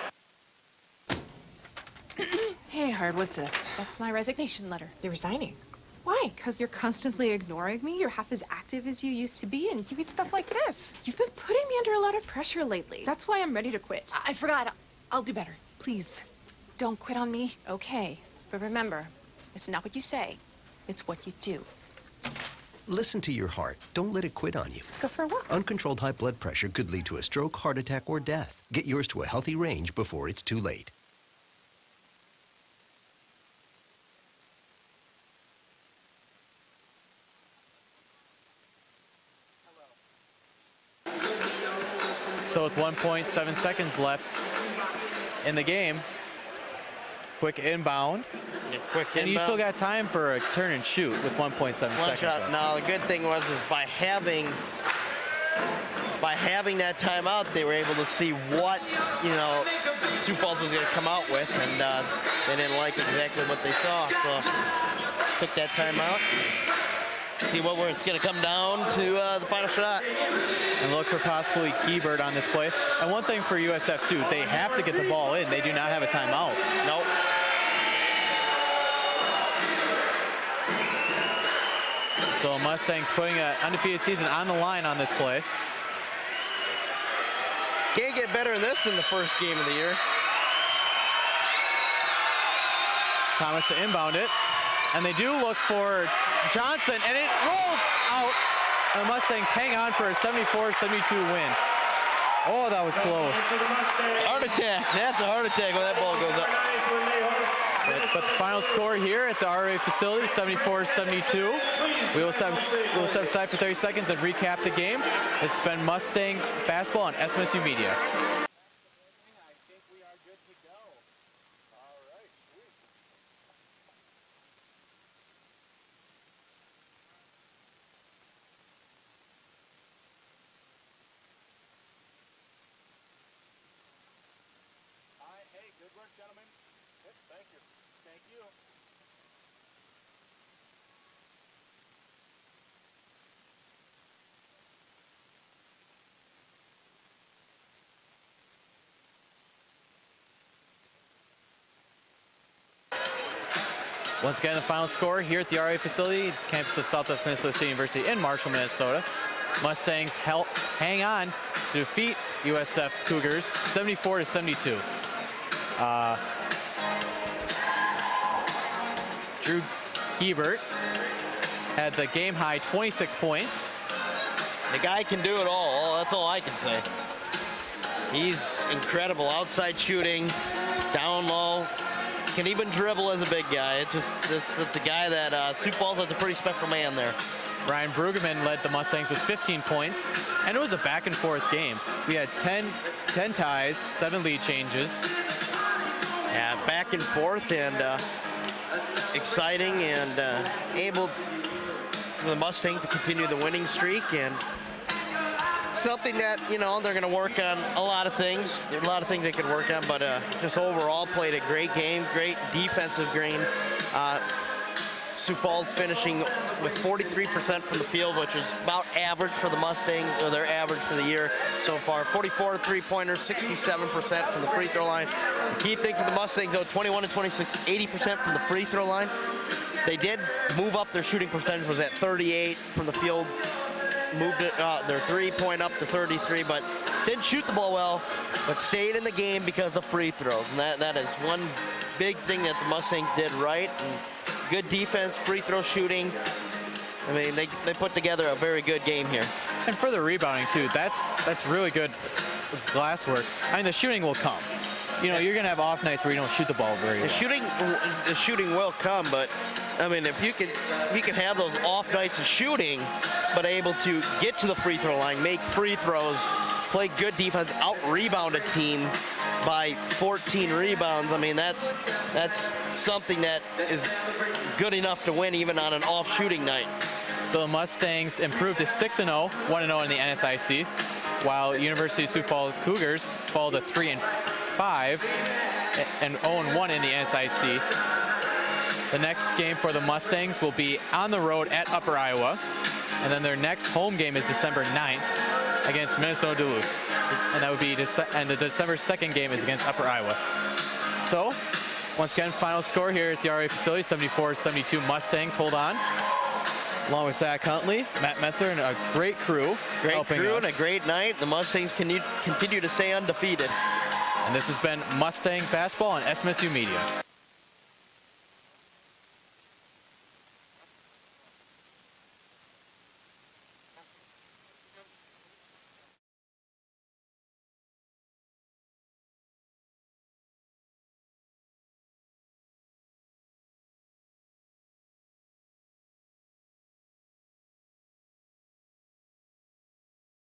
Hey, Hard, what's this? That's my resignation letter. You're resigning? Why? Because you're constantly ignoring me. You're half as active as you used to be, and you get stuff like this. You've been putting me under a lot of pressure lately. That's why I'm ready to quit. I forgot. I'll do better. Please, don't quit on me. Okay. But remember, it's not what you say. It's what you do. Listen to your heart. Don't let it quit on you. Let's go for a walk. Uncontrolled high blood pressure could lead to a stroke, heart attack, or death. Get yours to a healthy range before it's too late. So with 1.7 seconds left in the game, quick inbound. And you still got time for a turn and shoot with 1.7 seconds left. Now the good thing was by having that timeout, they were able to see what Sioux Falls was going to come out with, and they didn't like exactly what they saw. So took that timeout. See where it's going to come down to the final shot. And look for possibly Giebert on this play. And one thing for USF too, they have to get the ball in. They do not have a timeout. Nope. So Mustangs putting an undefeated season on the line on this play. Can't get better than this in the first game of the year. Thomas to inbound it. And they do look for Johnson, and it rolls out. And the Mustangs hang on for a 74-72 win. Oh, that was close. Heart attack. That's a heart attack when that ball goes up. But the final score here at the RA facility, 74-72. We will step aside for 30 seconds and recap the game. This has been Mustang basketball on SMSU Media. Once again, the final score here at the RA facility, campus of Southwest Minnesota State University in Marshall, Minnesota. Mustangs hang on to defeat USF Cougars 74-72. Drew Gebert had the game high 26 points. The guy can do it all. That's all I can say. He's incredible. Outside shooting, down low, can even dribble as a big guy. It's a guy that Sioux Falls has a pretty special man there. Ryan Brueggemann led the Mustangs with 15 points, and it was a back and forth game. We had 10 ties, 7 lead changes. Yeah, back and forth and exciting and able for the Mustangs to continue the winning streak, and something that, you know, they're going to work on a lot of things. There's a lot of things they could work on, but just overall played a great game, great defensive game. Sioux Falls finishing with 43% from the field, which is about average for the Mustangs, or their average for the year so far. 44 three-pointers, 67% from the free throw line. The key thing for the Mustangs, though, 21 and 26, 80% from the free throw line. They did move up their shooting percentage, was at 38 from the field. Moved it, their three-point up to 33, but didn't shoot the ball well, but stayed in the game because of free throws. And that is one big thing that the Mustangs did right. And good defense, free throw shooting. I mean, they put together a very good game here. And for the rebounding, too, that's really good glass work. I mean, the shooting will come. You know, you're going to have off nights where you don't shoot the ball very well. The shooting will come, but I mean, if you can have those off nights of shooting, but able to get to the free throw line, make free throws, play good defense, out-rebound a team by 14 rebounds. I mean, that's something that is good enough to win even on an off shooting night. So the Mustangs improved to 6-0, 1-0 in the NSIC, while University of Sioux Falls Cougars fall to 3-5 and 0-1 in the NSIC. The next game for the Mustangs will be on the road at Upper Iowa, and then their next home game is December 9th against Minnesota Duluth, and that would be and the December 2nd game is against Upper Iowa. So, once again, final score here at the RA facility: 74-72 Mustangs hold on. Along with Zach Huntley, Matt Metzer, and a great crew. Great crew and a great night. The Mustangs continue to stay undefeated. And this has been Mustang Basketball on SMSU Media.